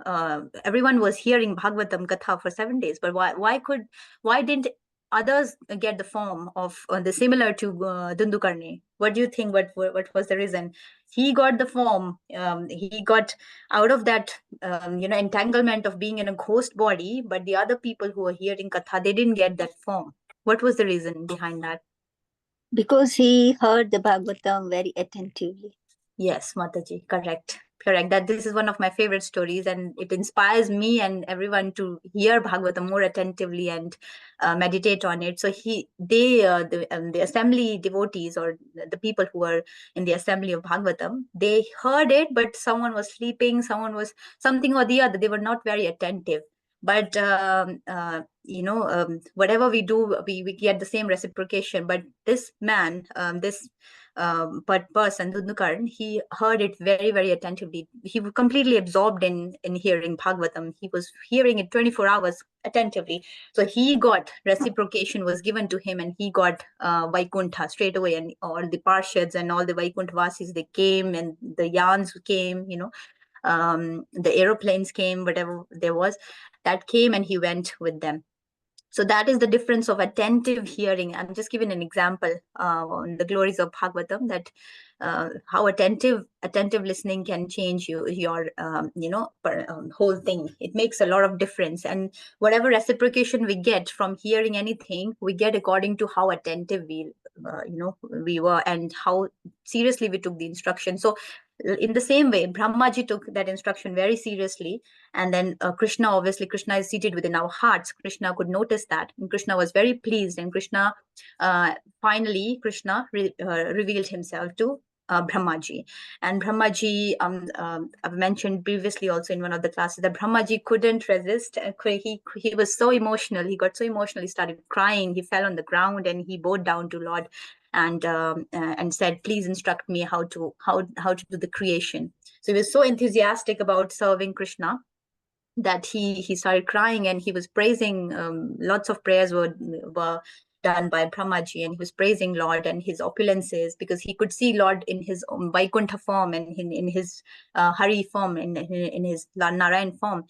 Everyone was hearing Bhagavatam Katha for 7 days, but why didn't others get the form of the similar to Dundukarni? What do you think? What was the reason? He got the form. He got out of that entanglement of being in a ghost body, but the other people who were hearing Katha, they didn't get that form. What was the reason behind that? Because he heard the Bhagavatam very attentively. Yes, Mataji, correct. Correct. That this is one of my favorite stories, and it inspires me and everyone to hear Bhagavatam more attentively and meditate on it. So the assembly devotees, or the people who were in the assembly of Bhagavatam, they heard it, but someone was sleeping, someone was something or the other. They were not very attentive. But whatever we do, we get the same reciprocation. But this man, this person, Dundukarn, he heard it very, very attentively. He was completely absorbed in hearing Bhagavatam. He was hearing it 24 hours attentively. So he got reciprocation was given to him, and he got Vaikuntha straight away. And all the Parshads and all the Vaikuntha Vasis, they came, and the Yans came, the aeroplanes came, whatever there was, that came, and he went with them. So that is the difference of attentive hearing. I'm just giving an example on the glories of Bhagavatam, that how attentive listening can change your whole thing. It makes a lot of difference, and whatever reciprocation we get from hearing anything, we get according to how attentive we were, and how seriously we took the instruction. So in the same way, Brahmaji took that instruction very seriously, and then Krishna is seated within our hearts. Krishna could notice that, and Krishna was very pleased, and Krishna finally revealed himself to Brahmaji. And Brahmaji, I've mentioned previously also in one of the classes, that Brahmaji couldn't resist. He was so emotional. He got so emotional. He started crying. He fell on the ground, and he bowed down to Lord, and said, "Please instruct me how to do the creation." So he was so enthusiastic about serving Krishna that he started crying, and he was praising. Lots of prayers were done by Brahmaji, and he was praising Lord and his opulences, because he could see Lord in his Vaikuntha form, and in his Hari form, in his Narayan form,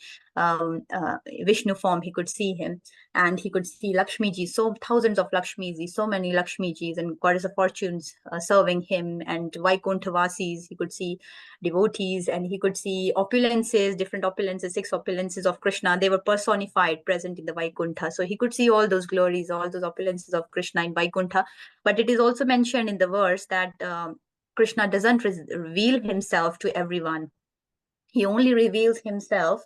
Vishnu form. He could see him, and he could see Lakshmiji, so thousands of Lakshmiji, so many Lakshmijis and goddess of fortunes serving him, and Vaikuntha Vasis. He could see devotees, and he could see opulences, different opulences, 6 opulences of Krishna. They were personified, present in the Vaikuntha. So he could see all those glories, all those opulences of Krishna in Vaikuntha. But it is also mentioned in the verse that Krishna doesn't reveal himself to everyone. He only reveals himself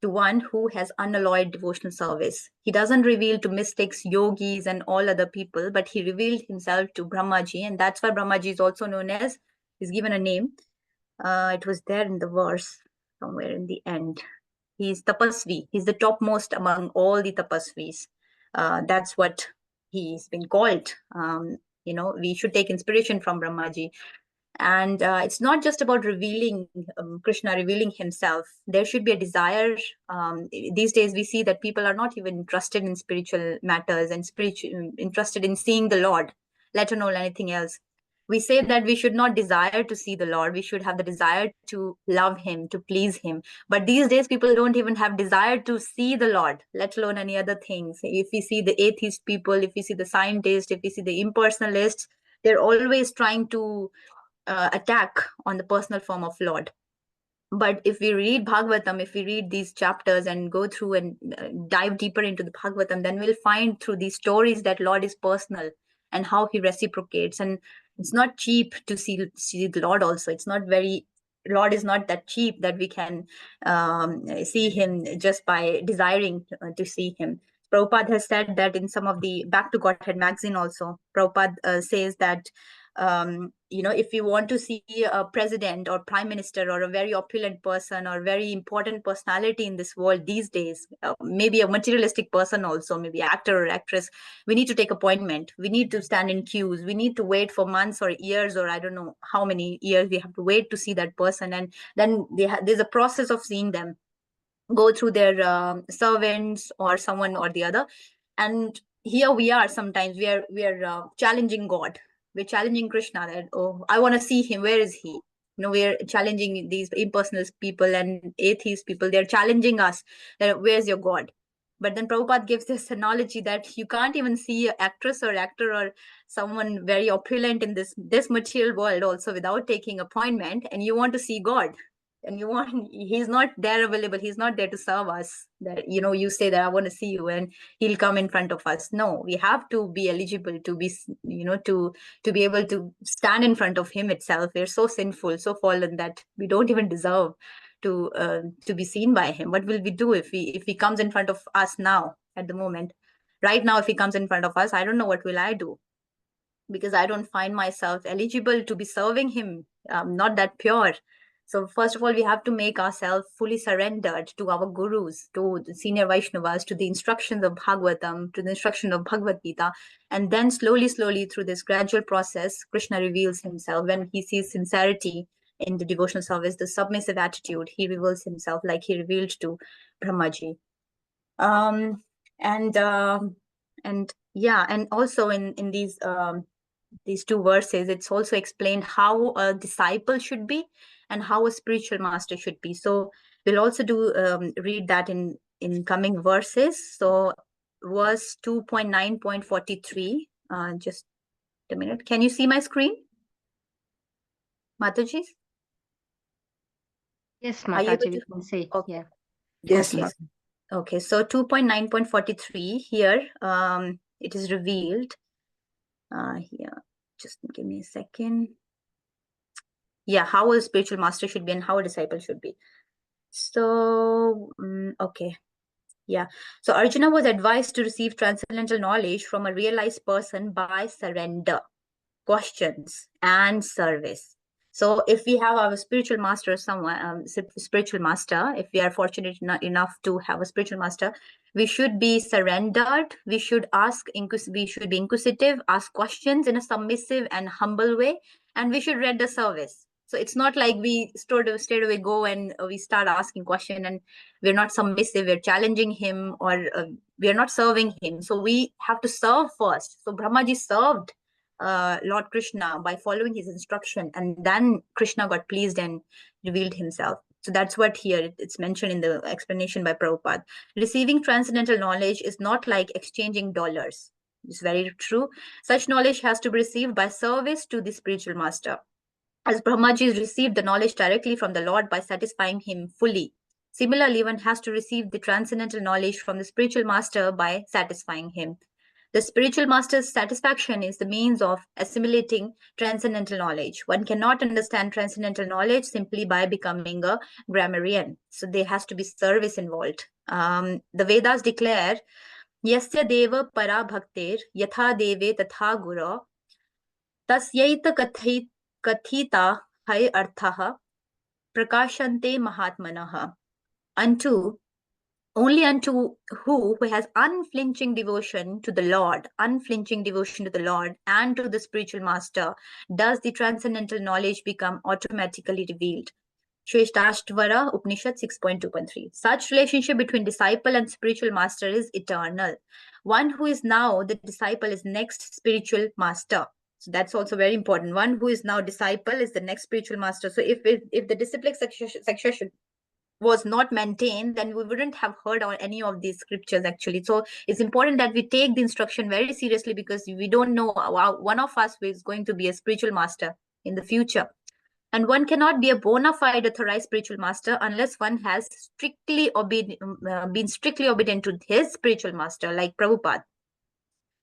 to one who has unalloyed devotional service. He doesn't reveal to mystics, yogis, and all other people, but he revealed himself to Brahmaji. And that's why Brahmaji is also known as, is given a name. It was there in the verse somewhere in the end. He's tapasvi. He's the topmost among all the tapasvis. That's what he's been called. We should take inspiration from Brahmaji. And it's not just about revealing Krishna revealing himself. There should be a desire. These days we see that people are not even interested in spiritual matters and interested in seeing the Lord, let alone anything else. We say that we should not desire to see the Lord. We should have the desire to love him, to please him. But these days people don't even have desire to see the Lord, let alone any other things. If we see the atheist people, if we see the scientists, if we see the impersonalists, they're always trying to attack on the personal form of Lord. But if we read Bhagavatam, if we read these chapters and go through and dive deeper into the Bhagavatam, then we'll find through these stories that Lord is personal and how he reciprocates. And it's not cheap to see the Lord also. It's not very, Lord is not that cheap that we can see him just by desiring to see him. Prabhupada has said that in some of the Back to Godhead magazine also. Prabhupada says that if you want to see a president or prime minister or a very opulent person or very important personality in this world these days, maybe a materialistic person also, maybe actor or actress, we need to take appointment. We need to stand in queues. We need to wait for months or years, or I don't know how many years we have to wait to see that person. And then there's a process of seeing them, go through their servants or someone or the other. And here we are, sometimes we are challenging God. We're challenging Krishna that, oh, I want to see him. Where is he? We're challenging these impersonal people and atheist people. They're challenging us that, where's your God? But then Prabhupada gives this analogy that you can't even see an actress or actor or someone very opulent in this material world also without taking appointment, and you want to see God. And he's not there available, he's not there to serve us, that you say that I want to see you and he'll come in front of us. No, we have to be eligible to be to be able to stand in front of him itself. We're so sinful, so fallen, that we don't even deserve to be seen by him. What will we do if he comes in front of us now, at the moment, right now? If he comes in front of us, I don't know what will I do, because I don't find myself eligible to be serving him. Not that pure. So first of all, we have to make ourselves fully surrendered to our gurus, to the senior Vaishnavas, to the instructions of Bhagavatam, to the instruction of Bhagavad Gita. And then slowly, through this gradual process, Krishna reveals himself. When he sees sincerity in the devotional service, the submissive attitude, he reveals himself like he revealed to Brahmaji. And also in these two verses, it's also explained how a disciple should be and how a spiritual master should be. So we'll also read that in coming verses. So verse 2.9.43, just a minute. Can you see my screen, Mataji? Yes, Are you able Mataji, we to? can say. Okay. Yeah. Yes, Okay. Okay, so 2.9.43 here, it is revealed here. Just give me a second. Yeah, how a spiritual master should be and how a disciple should be. So, okay. Yeah. So Arjuna was advised to receive transcendental knowledge from a realized person by surrender, questions, and service. So if we have our spiritual master, spiritual master, if we are fortunate enough to have a spiritual master, we should be surrendered. We should we should be inquisitive, ask questions in a submissive and humble way, and we should render service. So it's not like we straight away go and we start asking questions and we're not submissive, we're challenging him, or we're not serving him. So we have to serve first. So Brahmaji served Lord Krishna by following his instruction, and then Krishna got pleased and revealed himself. So that's what here it's mentioned in the explanation by Prabhupada. Receiving transcendental knowledge is not like exchanging dollars. It's very true. Such knowledge has to be received by service to the spiritual master. As Brahmaji received the knowledge directly from the Lord by satisfying him fully. Similarly, one has to receive the transcendental knowledge from the spiritual master by satisfying him. The spiritual master's satisfaction is the means of assimilating transcendental knowledge. One cannot understand transcendental knowledge simply by becoming a grammarian. So there has to be service involved. The Vedas declare, Yasya deva para bhaktir yatha deve tatha guru tasyaita kathita hai arthaha prakashante mahatmanaha. Unto Only unto who has unflinching devotion to the Lord, unflinching devotion to the Lord and to the spiritual master, does the transcendental knowledge become automatically revealed. Shrestashtavara Upanishad 6.2.3. Such relationship between disciple and spiritual master is eternal. One who is now the disciple is next spiritual master. So that's also very important. One who is now disciple is the next spiritual master. So if the disciplic succession was not maintained, then we wouldn't have heard on any of these scriptures actually. So it's important that we take the instruction very seriously, because we don't know one of us is going to be a spiritual master in the future. And one cannot be a bona fide authorized spiritual master unless one has been strictly obedient to his spiritual master, like Prabhupada.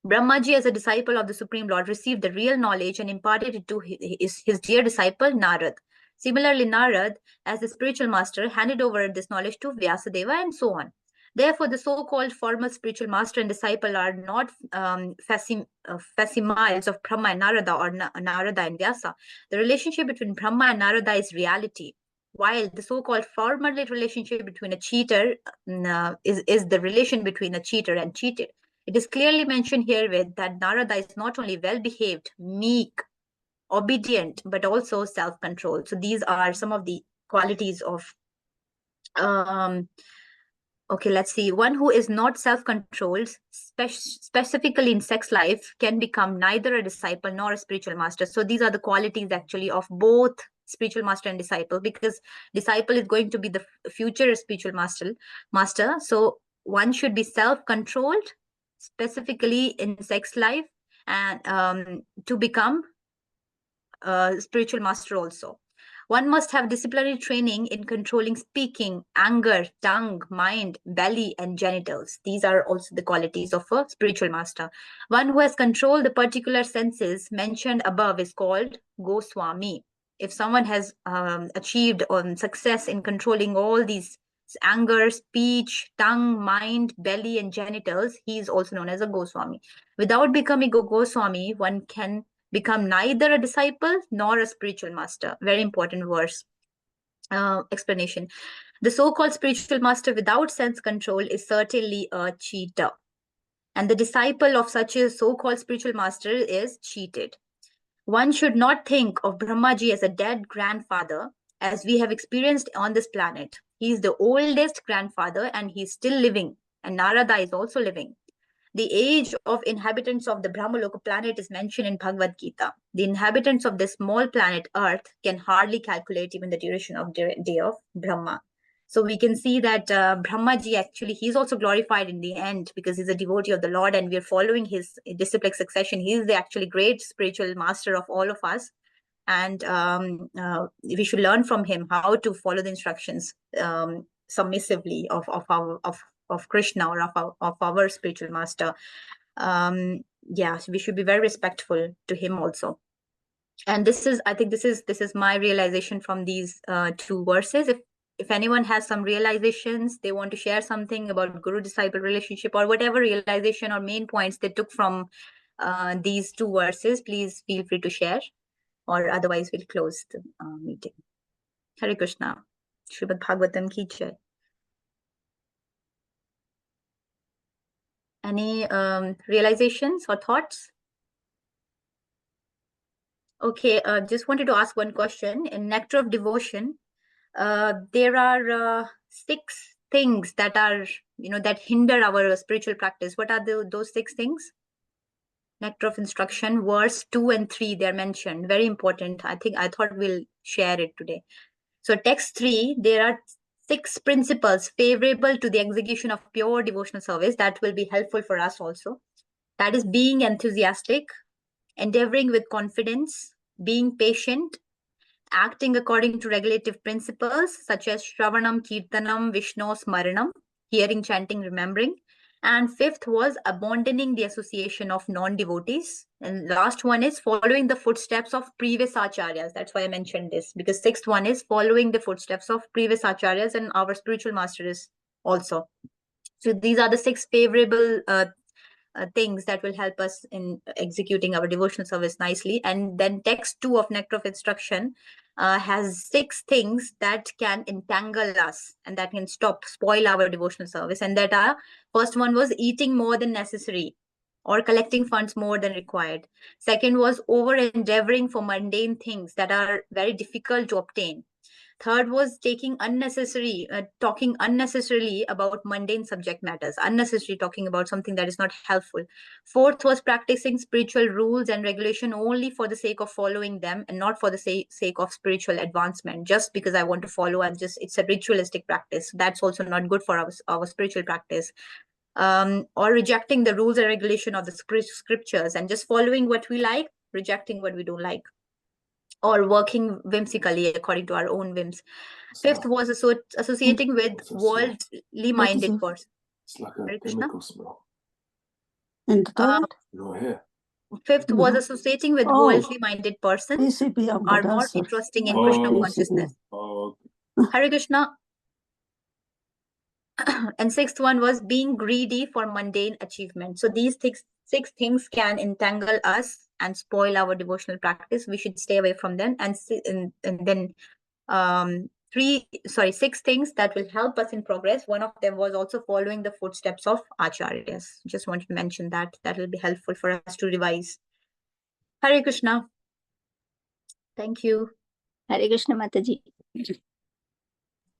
Brahmaji, as a disciple of the Supreme Lord, received the real knowledge and imparted it to his dear disciple Narad. Similarly, Narad, as the spiritual master, handed over this knowledge to Vyasadeva, and so on. Therefore, the so-called formal spiritual master and disciple are not facsimiles of Brahma and Narada, or Narada and Vyasa. The relationship between Brahma and Narada is reality, while the so-called formal relationship between a cheater is the relation between a cheater and cheated. It is clearly mentioned herewith that Narada is not only well-behaved, meek, obedient, but also self-controlled. So these are some of the qualities of okay, let's see. One who is not self-controlled, specifically in sex life, can become neither a disciple nor a spiritual master. So these are the qualities actually of both spiritual master and disciple, because disciple is going to be the future spiritual master. So one should be self-controlled, specifically in sex life, and to become a spiritual master also. One must have disciplinary training in controlling speaking, anger, tongue, mind, belly, and genitals. These are also the qualities of a spiritual master. One who has controlled the particular senses mentioned above is called Goswami. If someone has achieved success in controlling all these anger, speech, tongue, mind, belly, and genitals, he is also known as a Goswami. Without becoming a Goswami, one can become neither a disciple nor a spiritual master. Very important verse. Explanation. The so-called spiritual master without sense control is certainly a cheater. And the disciple of such a so-called spiritual master is cheated. One should not think of Brahmaji as a dead grandfather, as we have experienced on this planet. He is the oldest grandfather and he is still living. And Narada is also living. The age of inhabitants of the Brahmaloka planet is mentioned in Bhagavad Gita. The inhabitants of this small planet Earth can hardly calculate even the duration of the day of Brahma. So we can see that Brahmaji actually, he's also glorified in the end because he's a devotee of the Lord and we're following his disciplic succession. He's the actually great spiritual master of all of us. And we should learn from him how to follow the instructions submissively of Krishna or of our spiritual master. Yeah, so we should be very respectful to him also. And I think this is my realization from these two verses. If anyone has some realizations, they want to share something about guru-disciple relationship or whatever realization or main points they took from these two verses, please feel free to share, or otherwise we'll close the meeting. Hare Krishna. Srimad Bhagavatam ki jai. Any realizations or thoughts? Okay, just wanted to ask one question. In Nectar of Devotion, there are 6 things that are, that hinder our spiritual practice. What are those 6 things? Nectar of Instruction, verse 2 and 3, they're mentioned. Very important. I thought we'll share it today. So text 3, there are 6 principles favorable to the execution of pure devotional service that will be helpful for us also. That is being enthusiastic, endeavoring with confidence, being patient, acting according to regulative principles such as Shravanam, Kirtanam, Vishnu, Smaranam, hearing, chanting, remembering. And 5th was abandoning the association of non-devotees. And last one is following the footsteps of previous acharyas. That's why I mentioned this, because 6th one is following the footsteps of previous acharyas and our spiritual masters also. So these are the 6 favorable things that will help us in executing our devotional service nicely. And then text 2 of Nectar of Instruction, has 6 things that can entangle us and that can spoil our devotional service. And that are, first one was eating more than necessary or collecting funds more than required. Second was over endeavoring for mundane things that are very difficult to obtain. Third was talking unnecessarily about mundane subject matters, unnecessary talking about something that is not helpful. Fourth was practicing spiritual rules and regulation only for the sake of following them and not for the sake of spiritual advancement. Just because I want to follow, it's a ritualistic practice. That's also not good for our spiritual practice. Or rejecting the rules and regulation of the scriptures and just following what we like, rejecting what we don't like, or working whimsically according to our own whims. Fifth was associating with worldly minded person. It's like a Hare Krishna. chemical smell. In the toilet? Not here. Fifth was No. associating with Oh. worldly minded persons PCP are more ambassador. interesting in Oh. Krishna PCP. consciousness. Oh, Hare Krishna. And sixth one was being greedy for mundane achievement. So these 6 things can entangle us and spoil our devotional practice. We should stay away from them. And then 6 things that will help us in progress. One of them was also following the footsteps of acharyas. Just wanted to mention that will be helpful for us to revise. Hare Krishna. Thank you. Hare Krishna, Mataji.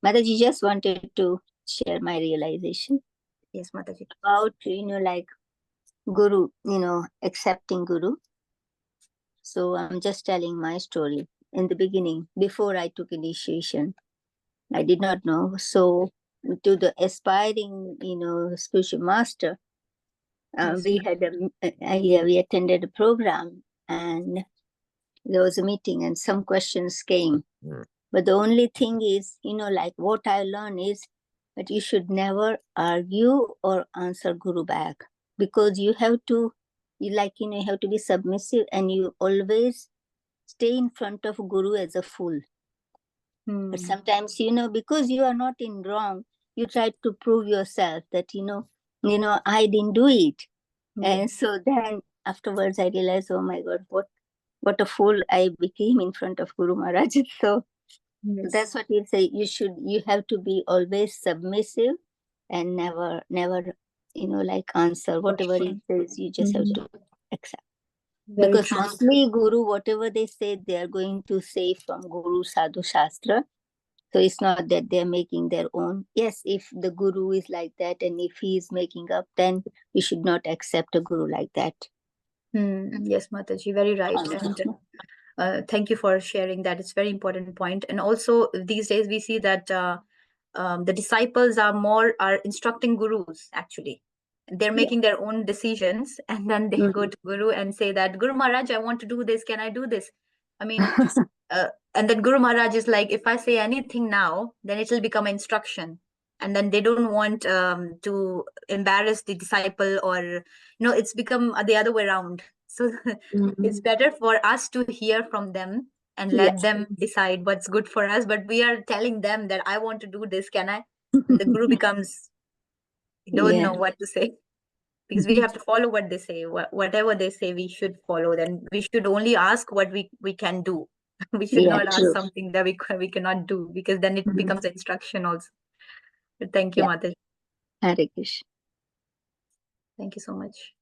Mataji, just wanted to share my realization. Yes, Mataji. About, like Guru, accepting Guru. So I'm just telling my story. In the beginning, before I took initiation, I did not know. So to the aspiring, spiritual master, Yes. we attended a program and there was a meeting and some questions came. But the only thing is, like what I learned is that you should never argue or answer Guru back, because you have to, you have to be submissive and you always stay in front of Guru as a fool. But sometimes, because you are not in wrong, you try to prove yourself that, I didn't do it. And so then afterwards I realized, oh my God, what a fool I became in front of Guru Maharaj. So that's what he'll say. You have to be always submissive and never, like answer whatever he says. You just have to accept. Very Because true. mostly Guru, whatever they say, they are going to say from Guru Sadhu Shastra. So it's not that they're making their own. Yes, if the Guru is like that and if he is making up, then we should not accept a Guru like that. Yes, Mataji, very right. And thank you for sharing that. It's a very important point. And also these days we see that the disciples are instructing gurus actually. They're making their own decisions and then they go to Guru and say that, Guru Maharaj, I want to do this. Can I do this? I mean, and then Guru Maharaj is like, if I say anything now, then it will become instruction. And then they don't want to embarrass the disciple, or, it's become the other way around. So it's better for us to hear from them and let them decide what's good for us. But we are telling them that I want to do this. Can I? And the Guru becomes, don't know what to say. Because we have to follow what they say. Whatever they say, we should follow. Then we should only ask what we can do. We should not ask something that we cannot do, because then it becomes instruction also. But thank you, Mataji. Hare Krishna. Thank you so much,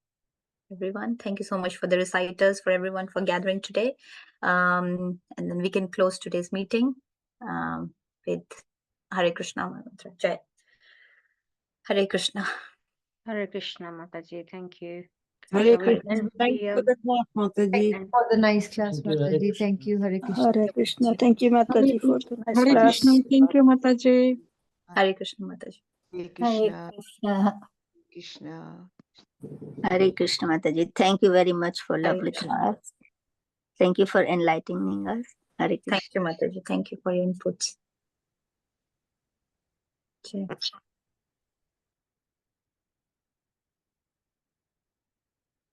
everyone. Thank you so much for the reciters, for everyone for gathering today. And then we can close today's meeting with Hare Krishna mantra. Jai. Hare Krishna. Hare Krishna, Mataji. Thank you. Hare So we Krishna. end Thank you for the class, Mataji. For the nice class, Mataji. Thank you, Hare Krishna. Hare Krishna. Thank you, Mataji, for the nice Hare class. Krishna. Thank you, Mataji. Hare Krishna, Mataji. Hare Hare Krishna. Krishna. Krishna. Hare Krishna, Mataji. Thank you very much for lovely Krishna. class. Thank you for enlightening us. Hare Krishna. Thank you, Mataji. Thank you for your inputs. Jai.